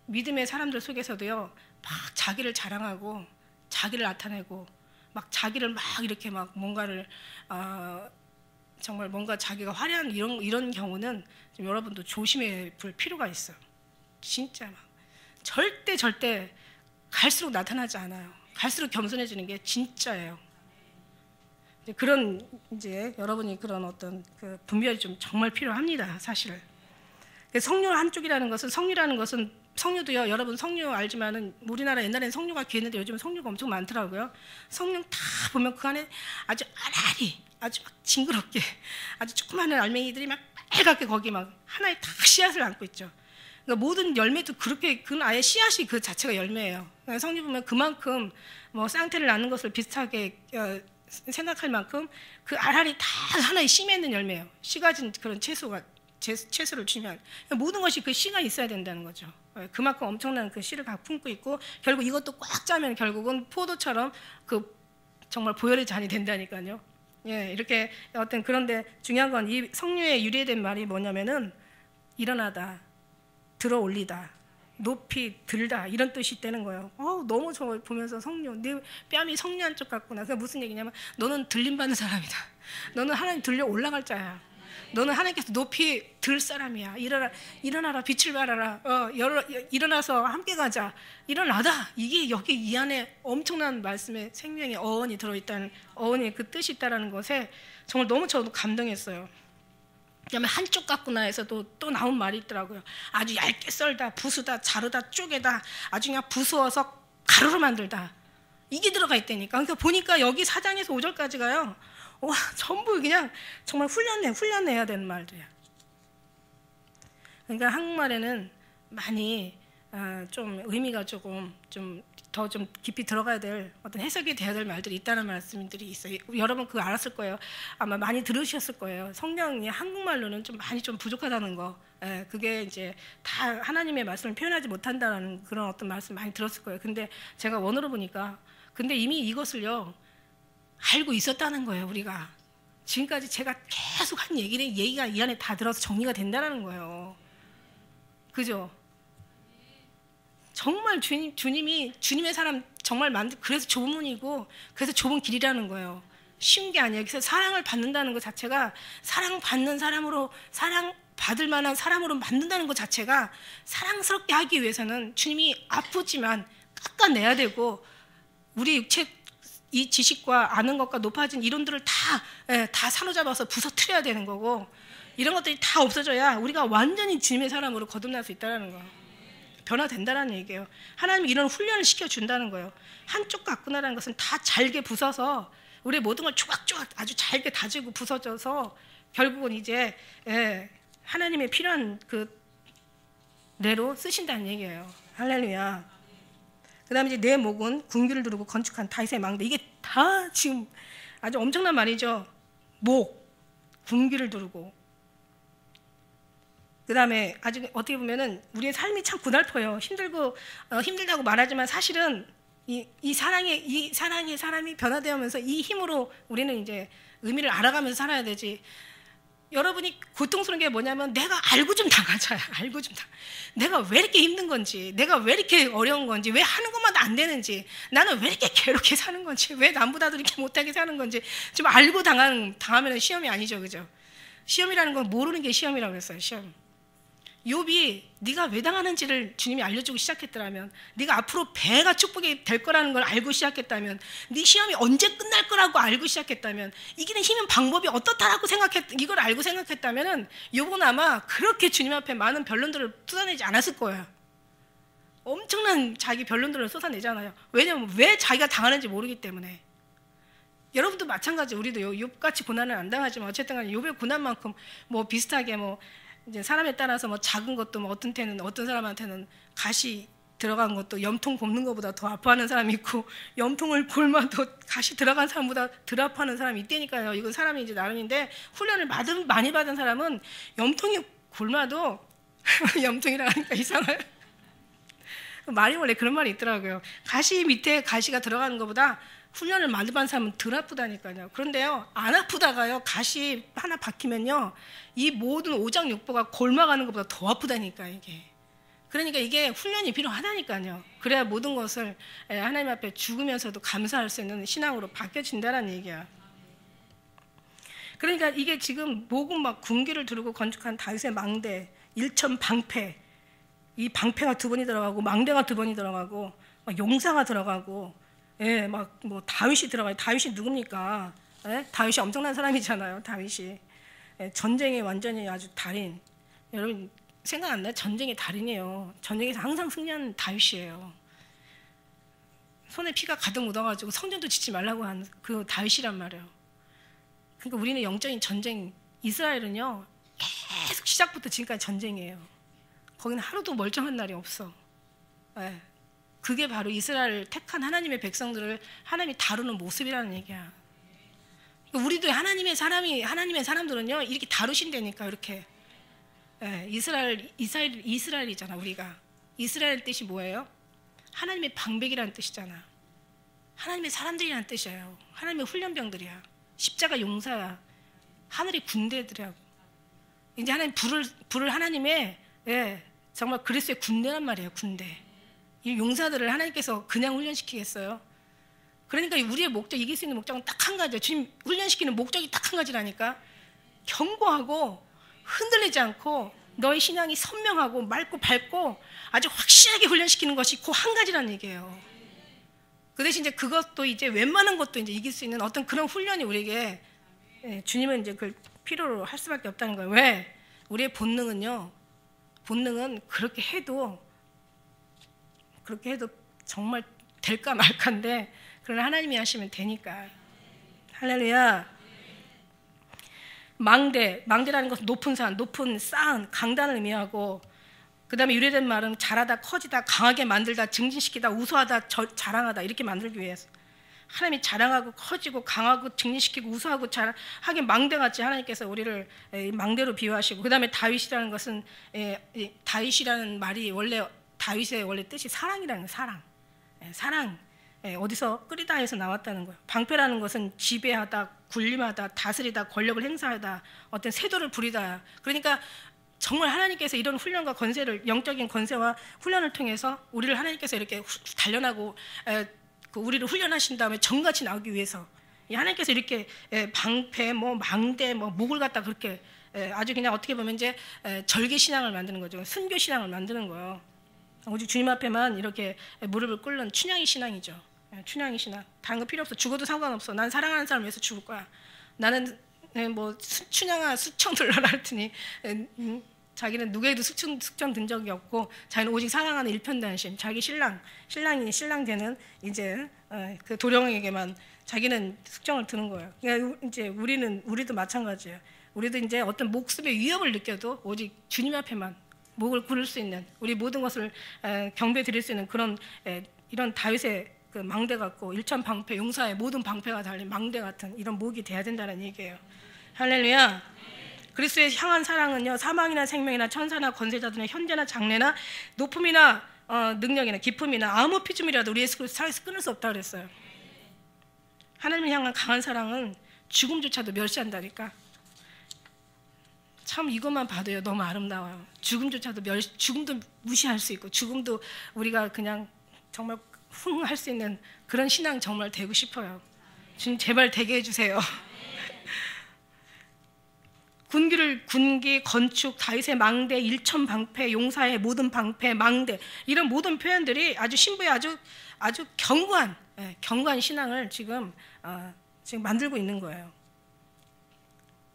S1: 믿음의 사람들 속에서도요, 막 자기를 자랑하고 자기를 나타내고 막 자기를 막 이렇게 막 뭔가를 정말 뭔가 자기가 화려한 이런 경우는 좀 여러분도 조심해 볼 필요가 있어요. 진짜 막 절대 갈수록 나타나지 않아요. 갈수록 겸손해지는 게 진짜예요. 그런 이제 여러분이 그런 어떤 그 분별이 좀 정말 필요합니다, 사실. 성료 한쪽이라는 것은, 성류라는 것은, 성류도요, 여러분 성류 알지만은 우리나라 옛날에는 성류가 귀했는데 요즘은 성류가 엄청 많더라고요. 성류 다 보면 그 안에 아주 아라리, 아주 막 징그럽게, 아주 조그마한 알맹이들이 막 빨갛게 거기 막 하나에 다 씨앗을 안고 있죠. 그러니까 모든 열매도 그렇게, 그건 아예 씨앗이 그 자체가 열매예요. 그러니까 성류 보면 그만큼 뭐 쌍태를 낳는 것을 비슷하게 생각할 만큼 그 알알이 다 하나의 씨 맺는 열매예요. 씨 가진 그런 채소를 주면 모든 것이 그 씨가 있어야 된다는 거죠. 그만큼 엄청난 그 씨를 갖고 품고 있고, 결국 이것도 꽉 짜면 결국은 포도처럼 그 정말 보혈의 잔이 된다니까요. 예, 이렇게 어떤, 그런데 중요한 건 이 성류에 유래된 말이 뭐냐면은 일어나다, 들어 올리다, 높이 들다, 이런 뜻이 있다는 거예요. 너무 저 보면서 성류, 내 뺨이 성류 한쪽 같구나. 그게 무슨 얘기냐면 너는 들림받는 사람이다. 너는 하나님 들려 올라갈 자야. 너는 하나님께서 높이 들 사람이야. 일어나라, 빛을 발하라. 일어나서 함께 가자. 일어나다. 이게 여기 이 안에 엄청난 말씀에 생명의 어원이 들어있다는, 어원이 그 뜻이 있다는 것에 정말 너무 저도 감동했어요. 그다음에 한쪽 같구나 해서 또 나온 말이 있더라고요. 아주 얇게 썰다, 부수다, 자르다, 쪼개다, 아주 그냥 부수어서 가루로 만들다. 이게 들어가 있다니까. 그러니까 보니까 여기 4장에서 5절까지가요. 와, 전부 그냥 정말 훈련해야 되는 말들이야. 그러니까 한국말에는 많이 좀 의미가 조금 더 깊이 들어가야 될, 어떤 해석이 돼야 될 말들이 있다는 말씀들이 있어요. 여러분 그거 알았을 거예요. 아마 많이 들으셨을 거예요. 성경이 한국말로는 좀 많이 좀 부족하다는 거. 그게 이제 다 하나님의 말씀을 표현하지 못한다는 그런 어떤 말씀 많이 들었을 거예요. 근데 제가 원어로 보니까, 근데 이미 이것을요 알고 있었다는 거예요. 우리가 지금까지 제가 계속 한 얘기가 이 안에 다 들어서 정리가 된다는 거예요. 그죠? 정말 주님이 주님의 사람 정말 그래서 좁은 문이고 그래서 좁은 길이라는 거예요. 쉬운 게 아니에요. 그래서 사랑을 받는다는 것 자체가, 사랑받는 사람으로, 사랑받을 만한 사람으로 만든다는 것 자체가, 사랑스럽게 하기 위해서는 주님이 아프지만 깎아내야 되고, 우리 육체 이 지식과 아는 것과 높아진 이론들을 다 사로잡아서 부서뜨려야 되는 거고, 이런 것들이 다 없어져야 우리가 완전히 주님의 사람으로 거듭날 수 있다는 거예요. 변화된다는 얘기예요. 하나님이 이런 훈련을 시켜준다는 거예요. 한쪽 같구나라는 것은 다 잘게 부숴서 우리의 모든 걸 조각조각 아주 잘게 다지고 부서져서 결국은 이제 하나님의 필요한 그 뇌로 쓰신다는 얘기예요. 할렐루야. 그 다음에 이제 내 목은 군기를 두르고 건축한 다윗의 망대. 이게 다 지금 아주 엄청난 말이죠. 목, 군기를 두르고. 그 다음에 아주 어떻게 보면은 우리의 삶이 참 고달퍼요. 힘들다고 말하지만 사실은 이 사랑의 사람이 변화되면서 이 힘으로 우리는 이제 의미를 알아가면서 살아야 되지. 여러분이 고통스러운 게 뭐냐면 내가 알고 좀 당하자. 알고 좀 내가 왜 이렇게 힘든 건지, 내가 왜 이렇게 어려운 건지, 왜 하는 것마다 안 되는지, 나는 왜 이렇게 괴롭게 사는 건지, 왜 남보다도 이렇게 못하게 사는 건지 좀 알고 당하면 시험이 아니죠, 그죠? 시험이라는 건 모르는 게 시험이라고 그랬어요. 시험. 욥이 네가 왜 당하는지를 주님이 알려주고 시작했더라면, 네가 앞으로 배가 축복이 될 거라는 걸 알고 시작했다면, 네 시험이 언제 끝날 거라고 알고 시작했다면, 이기는 힘은 방법이 어떻다라고 이걸 알고 생각했다면은 욥은 아마 그렇게 주님 앞에 많은 변론들을 쏟아내지 않았을 거예요. 엄청난 자기 변론들을 쏟아내잖아요. 왜냐면 왜 자기가 당하는지 모르기 때문에. 여러분도 마찬가지. 우리도 욥같이 고난을 안 당하지만 어쨌든 간에 욥의 고난만큼 뭐 비슷하게 뭐 이제 사람에 따라서 뭐 작은 것도 뭐 어떤 사람한테는 가시 들어간 것도 염통 곱는 것보다 더 아파하는 사람이 있고, 염통을 골마도 가시 들어간 사람보다 덜 아파하는 사람이 있다니까요. 이건 사람이 이제 나름인데, 훈련을 많이 받은 사람은 염통이 골마도 염통이라 하니까 이상해요. 말이 원래 그런 말이 있더라고요. 가시 밑에 가시가 들어가는 것보다 훈련을 많이 받은 사람은 덜 아프다니까요. 그런데요, 안 아프다가요, 가시 하나 박히면요, 이 모든 오장육부가 골마가는 것보다 더 아프다니까, 이게. 그러니까 이게 훈련이 필요하다니까요. 그래야 모든 것을 하나님 앞에 죽으면서도 감사할 수 있는 신앙으로 바뀌어진다는 얘기야. 그러니까 이게 지금 목은 막 군기를 두르고 건축한 다윗의 망대, 일천방패, 이 방패가 2번이 들어가고 망대가 2번이 들어가고 막 용사가 들어가고, 예, 막 뭐 다윗이 들어가요. 다윗이 누굽니까? 예? 다윗이 엄청난 사람이잖아요. 다윗이. 예, 전쟁의 완전히 아주 달인. 여러분 생각 안 나요? 전쟁의 달인이에요. 전쟁에서 항상 승리하는 다윗이에요. 손에 피가 가득 묻어가지고 성전도 짓지 말라고 한 그 다윗이란 말이에요. 그러니까 우리는 영적인 전쟁, 이스라엘은요 계속 시작부터 지금까지 전쟁이에요. 거기는 하루도 멀쩡한 날이 없어. 예. 그게 바로 이스라엘 택한 하나님의 백성들을 하나님이 다루는 모습이라는 얘기야. 우리도 하나님의 사람들은요 이렇게 다루신다니까. 이렇게. 예, 이스라엘이잖아. 우리가 이스라엘 뜻이 뭐예요? 하나님의 방백이라는 뜻이잖아. 하나님의 사람들이라는 뜻이에요. 하나님의 훈련병들이야. 십자가 용사야. 하늘의 군대들이야. 이제 하나님 불을 하나님의, 예, 정말 그리스도의 군대란 말이에요. 군대. 이 용사들을 하나님께서 그냥 훈련시키겠어요? 그러니까 우리의 목적, 이길 수 있는 목적은 딱 한 가지예요. 주님 훈련시키는 목적이 딱 한 가지라니까. 견고하고 흔들리지 않고 너의 신앙이 선명하고 맑고 밝고 아주 확실하게 훈련시키는 것이 그 한 가지라는 얘기예요. 그 대신 이제 그것도 이제 웬만한 것도 이제 이길 수 있는 어떤 그런 훈련이 우리에게, 예, 주님은 이제 그걸 필요로 할 수밖에 없다는 거예요. 왜? 우리의 본능은 그렇게 해도 정말 될까 말까인데, 그러나 하나님이 하시면 되니까. 할렐루야. 망대라는 것은 높은 산, 높은 쌓은 강단을 의미하고, 그 다음에 유래된 말은 자라다, 커지다, 강하게 만들다, 증진시키다, 우수하다, 자랑하다, 이렇게 만들기 위해서. 하나님이 자랑하고 커지고 강하고 증진시키고 우수하고 하긴 망대같이 하나님께서 우리를 망대로 비유하시고, 그 다음에 다윗이라는 것은, 다윗이라는 말이 다윗의 원래 뜻이 사랑이라는 거예요. 사랑. 어디서 끓이다에서 나왔다는 거예요. 방패라는 것은 지배하다, 군림하다, 다스리다, 권력을 행사하다, 어떤 세도를 부리다. 그러니까 정말 하나님께서 이런 훈련과 권세를, 영적인 권세와 훈련을 통해서 우리를 하나님께서 이렇게 단련하고 우리를 훈련하신 다음에 정같이 나오기 위해서 하나님께서 이렇게 방패, 망대, 목을 갖다 그렇게 아주 그냥 어떻게 보면 이제 절개 신앙을 만드는 거죠. 순교 신앙을 만드는 거예요. 오직 주님 앞에만 이렇게 무릎을 꿇는 춘향이 신앙이죠. 춘향이 신앙. 다른 거 필요 없어. 죽어도 상관없어. 난 사랑하는 사람 위해서 죽을 거야. 나는 춘향아 수청 들러라 했더니 자기는 누구에도 숙청 든 적이 없고, 자기는 오직 사랑하는 일편단심, 자기 신랑 되는 이제 그 도령에게만 자기는 숙청을 드는 거예요. 그러니까 이제 우리도 마찬가지예요. 우리도 이제 어떤 목숨의 위협을 느껴도 오직 주님 앞에만 목을 꿇을 수 있는, 우리 모든 것을 경배 드릴 수 있는 그런 이런 다윗의 그 망대 같고 일천방패, 용사의 모든 방패가 달린 망대 같은 이런 목이 돼야 된다는 얘기예요. 할렐루야. 그리스도의 향한 사랑은요, 사망이나 생명이나 천사나 권세자들이나 현재나 장래나 높음이나 능력이나 기쁨이나 아무 피조물이라도 우리 예수 그리스도 사랑에서 끊을 수 없다고 그랬어요. 하나님을 향한 강한 사랑은 죽음조차도 멸시한다니까. 참 이것만 봐도요 너무 아름다워요. 죽음조차도 죽음도 무시할 수 있고 죽음도 우리가 그냥 정말 할 수 있는 그런 신앙 정말 되고 싶어요. 주님 제발 되게 해주세요. 군기, 건축, 다윗의 망대, 일천방패, 용사의 모든 방패, 망대 이런 모든 표현들이 아주 신부의 아주 견고한 신앙을 지금 만들고 있는 거예요.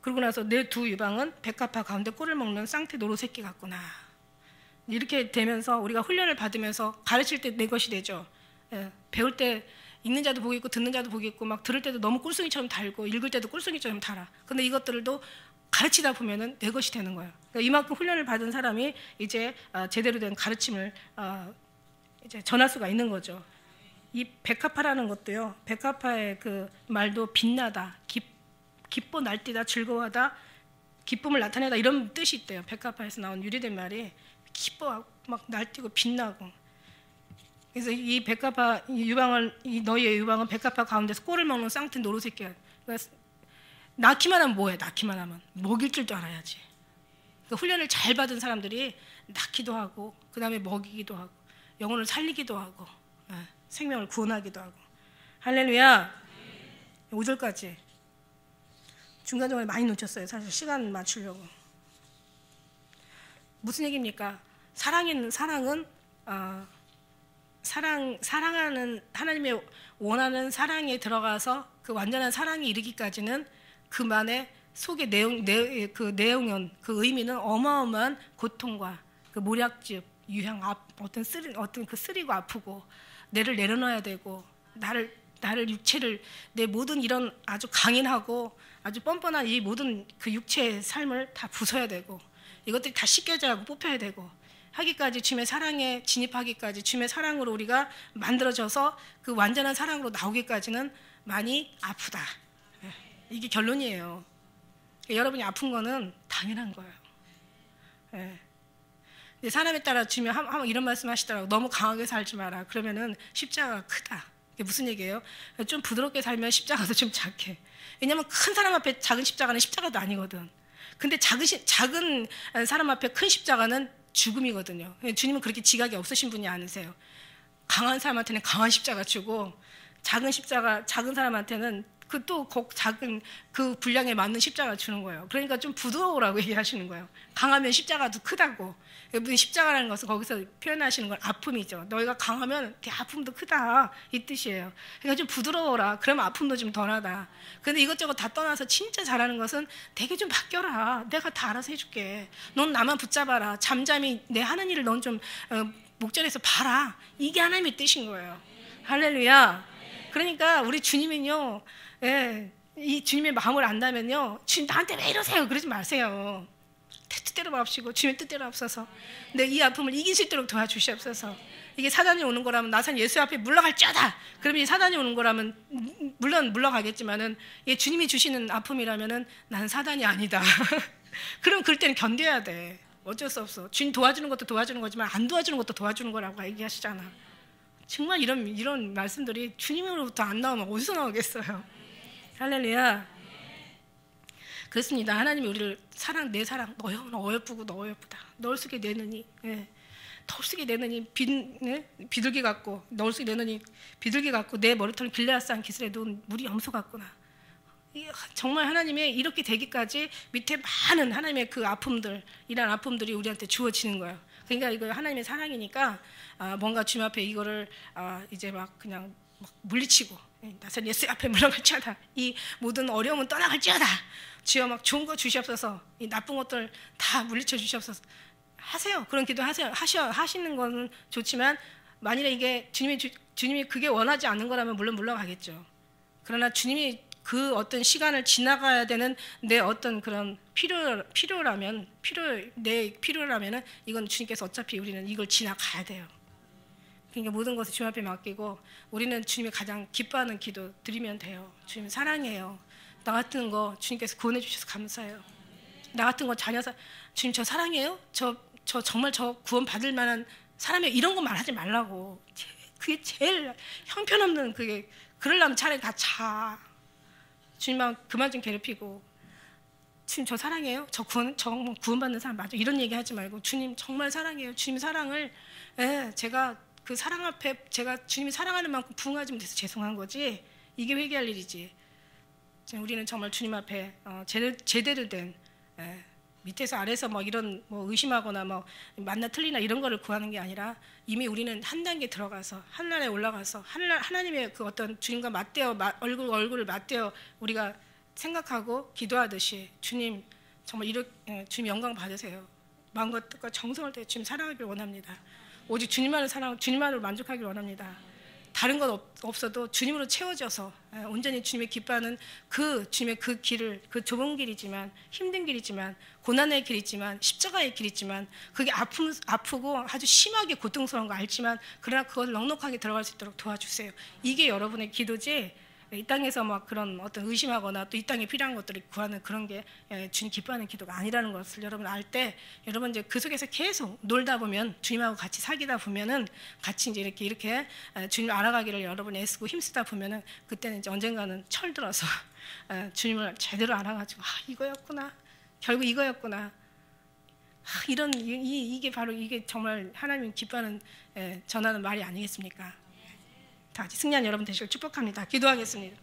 S1: 그러고 나서 내 두 유방은 백합화 가운데 꿀을 먹는 쌍태 노루새끼 같구나. 이렇게 되면서 우리가 훈련을 받으면서 가르칠 때 내 것이 되죠. 배울 때 읽는 자도 복이 있고 듣는 자도 복이 있고 막 들을 때도 너무 꿀송이처럼 달고 읽을 때도 꿀송이처럼 달아. 근데 이것들도 가르치다 보면은 내 것이 되는 거예요. 그러니까 이만큼 훈련을 받은 사람이 이제 제대로 된 가르침을 이제 전할 수가 있는 거죠. 이 백합화라는 것도요. 백합화의 그 말도 빛나다, 기뻐 날뛰다, 즐거워하다, 기쁨을 나타내다 이런 뜻이 있대요. 백합화에서 나온 유래된 말이 기뻐 막 날뛰고 빛나고. 그래서 이 백합화 너희의 유방은 백합화 가운데서 꿀을 먹는 쌍태 노루새끼야. 그러니까 낳기만 하면 뭐해? 낳기만 하면 먹일 줄도 알아야지. 그러니까 훈련을 잘 받은 사람들이 낳기도 하고 그 다음에 먹이기도 하고 영혼을 살리기도 하고 생명을 구원하기도 하고. 할렐루야. 5절까지 중간중간에 많이 놓쳤어요. 사실 시간 맞추려고. 무슨 얘기입니까? 사랑은 사랑하는 하나님의 원하는 사랑에 들어가서 그 완전한 사랑에 이르기까지는 그만의 속의 그 내용은 그 의미는 어마어마한 고통과 그 모략집, 유향, 어떤 그 쓰리고 아프고 내를 내려놔야 되고 나를 육체를 내 모든 이런 아주 강인하고 아주 뻔뻔한 이 모든 그 육체의 삶을 다 부숴야 되고 이것들이 다 씻겨져야 하고 뽑혀야 되고 하기까지 주님의 사랑에 진입하기까지 주님의 사랑으로 우리가 만들어져서 그 완전한 사랑으로 나오기까지는 많이 아프다. 이게 결론이에요. 여러분이 아픈 거는 당연한 거예요. 사람에 따라 주님이 이런 말씀 하시더라고요. 너무 강하게 살지 마라. 그러면은 십자가가 크다. 이게 무슨 얘기예요? 좀 부드럽게 살면 십자가도 좀 작게. 왜냐하면 큰 사람 앞에 작은 십자가는 십자가도 아니거든. 근데 작은 사람 앞에 큰 십자가는 죽음이거든요. 주님은 그렇게 지각이 없으신 분이 아니세요. 강한 사람한테는 강한 십자가 주고 작은 사람한테는 또 작은 그 분량에 맞는 십자가 주는 거예요. 그러니까 좀 부드러우라고 얘기하시는 거예요. 강하면 십자가도 크다고. 여러분 십자가라는 것은 거기서 표현하시는 건 아픔이죠. 너희가 강하면 그 아픔도 크다 이 뜻이에요. 그러니까 좀 부드러워라. 그러면 아픔도 좀 덜하다. 근데 이것저것 다 떠나서 진짜 잘하는 것은 되게 좀 바뀌어라. 내가 다 알아서 해줄게. 넌 나만 붙잡아라. 잠잠히 내 하는 일을 넌 좀 목전에서 봐라. 이게 하나님의 뜻인 거예요. 할렐루야. 그러니까 우리 주님은요. 이 주님의 마음을 안다면요. 주님 나한테 왜 이러세요? 그러지 마세요. 내 뜻대로 마옵시고 주님의 뜻대로 앞서서 내 이 아픔을 이길 수 있도록 도와주시옵소서. 이게 사단이 오는 거라면 나선 예수 앞에 물러갈지어다. 그러면 이 사단이 오는 거라면 물론 물러가겠지만은 이게 주님이 주시는 아픔이라면은 나는 사단이 아니다. 그럼 그럴 때는 견뎌야 돼. 어쩔 수 없어. 주님 도와주는 것도 도와주는 거지만 안 도와주는 것도 도와주는 거라고 얘기하시잖아. 정말 이런 말씀들이 주님으로부터 안 나오면 어디서 나오겠어요? 할렐루야. 그렇습니다. 하나님이 우리를 내 사랑 너 어여쁘고 너 어여쁘다. 널 속에 내느니 널 속에 내느니 비둘기 같고 널 속에 내느니 비둘기 같고 내 머리털은 길르앗산 기슬에 놓은 물이 염소 같구나. 정말 하나님의 이렇게 되기까지 밑에 많은 하나님의 그 이런 아픔들이 우리한테 주어지는 거예요. 그러니까 이거 하나님의 사랑이니까 뭔가 주님 앞에 이거를 이제 막 그냥 막 물리치고 나선 예수 앞에 물러갈지어다. 이 모든 어려움은 떠나갈지어다. 주여 막 좋은 거 주시옵소서. 이 나쁜 것들 다 물리쳐 주시옵소서. 하세요. 그런 기도 하시는 거는 좋지만 만일에 이게 주님이 그게 원하지 않는 거라면 물론 물러가겠죠. 그러나 주님이 그 어떤 시간을 지나가야 되는 내 어떤 그런 필요라면은 이건 주님께서 어차피 우리는 이걸 지나가야 돼요. 그러니까 모든 것을 주님 앞에 맡기고 우리는 주님이 가장 기뻐하는 기도 드리면 돼요. 주님 사랑해요. 나 같은 거 주님께서 구원해 주셔서 감사해요. 나 같은 거 주님 저 사랑해요? 저 정말 저 구원 받을 만한 사람이에요. 이런 거 말하지 말라고. 그게 제일 형편없는 그러려면 차라리 다 자. 주님만 그만 좀 괴롭히고 주님 저 사랑해요? 저 구원받는 사람 맞아? 이런 얘기 하지 말고 주님 정말 사랑해요. 주님 사랑을 제가 그 사랑 앞에 제가 주님이 사랑하는 만큼 부응하지 못해서 죄송한 거지 이게 회개할 일이지. 우리는 정말 주님 앞에 제대로 된 밑에서 아래서 뭐 이런 뭐 의심하거나 뭐 맞나 틀리나 이런 거를 구하는 게 아니라 이미 우리는 한 단계 들어가서 하늘에 올라가서 하나님의 그 어떤 주님과 맞대어 얼굴을 맞대어 우리가 생각하고 기도하듯이 주님 정말 주님 영광 받으세요. 마음과 뜻과 정성을 다해 주님 사랑하기를 원합니다. 오직 주님만으로 만족하기를 원합니다. 다른 건 없어도 주님으로 채워져서 온전히 주님의 기뻐하는 주님의 그 길을 그 좁은 길이지만 힘든 길이지만 고난의 길이지만 십자가의 길이지만 그게 아프고 아주 심하게 고통스러운 거 알지만 그러나 그걸 넉넉하게 들어갈 수 있도록 도와주세요. 이게 여러분의 기도지 이 땅에서 막 그런 어떤 의심하거나 또 이 땅에 필요한 것들을 구하는 그런 게 주님 기뻐하는 기도가 아니라는 것을 여러분 알 때 여러분 이제 그 속에서 계속 놀다 보면 주님하고 같이 사귀다 보면은 같이 이제 이렇게 주님 알아가기를 여러분 애쓰고 힘쓰다 보면은 그때는 이제 언젠가는 철들어서 주님을 제대로 알아가지고 이거였구나 결국 이거였구나 이게 바로 이게 정말 하나님 기뻐하는 전하는 말이 아니겠습니까? 다 같이 승리한 여러분 되시길 축복합니다. 기도하겠습니다.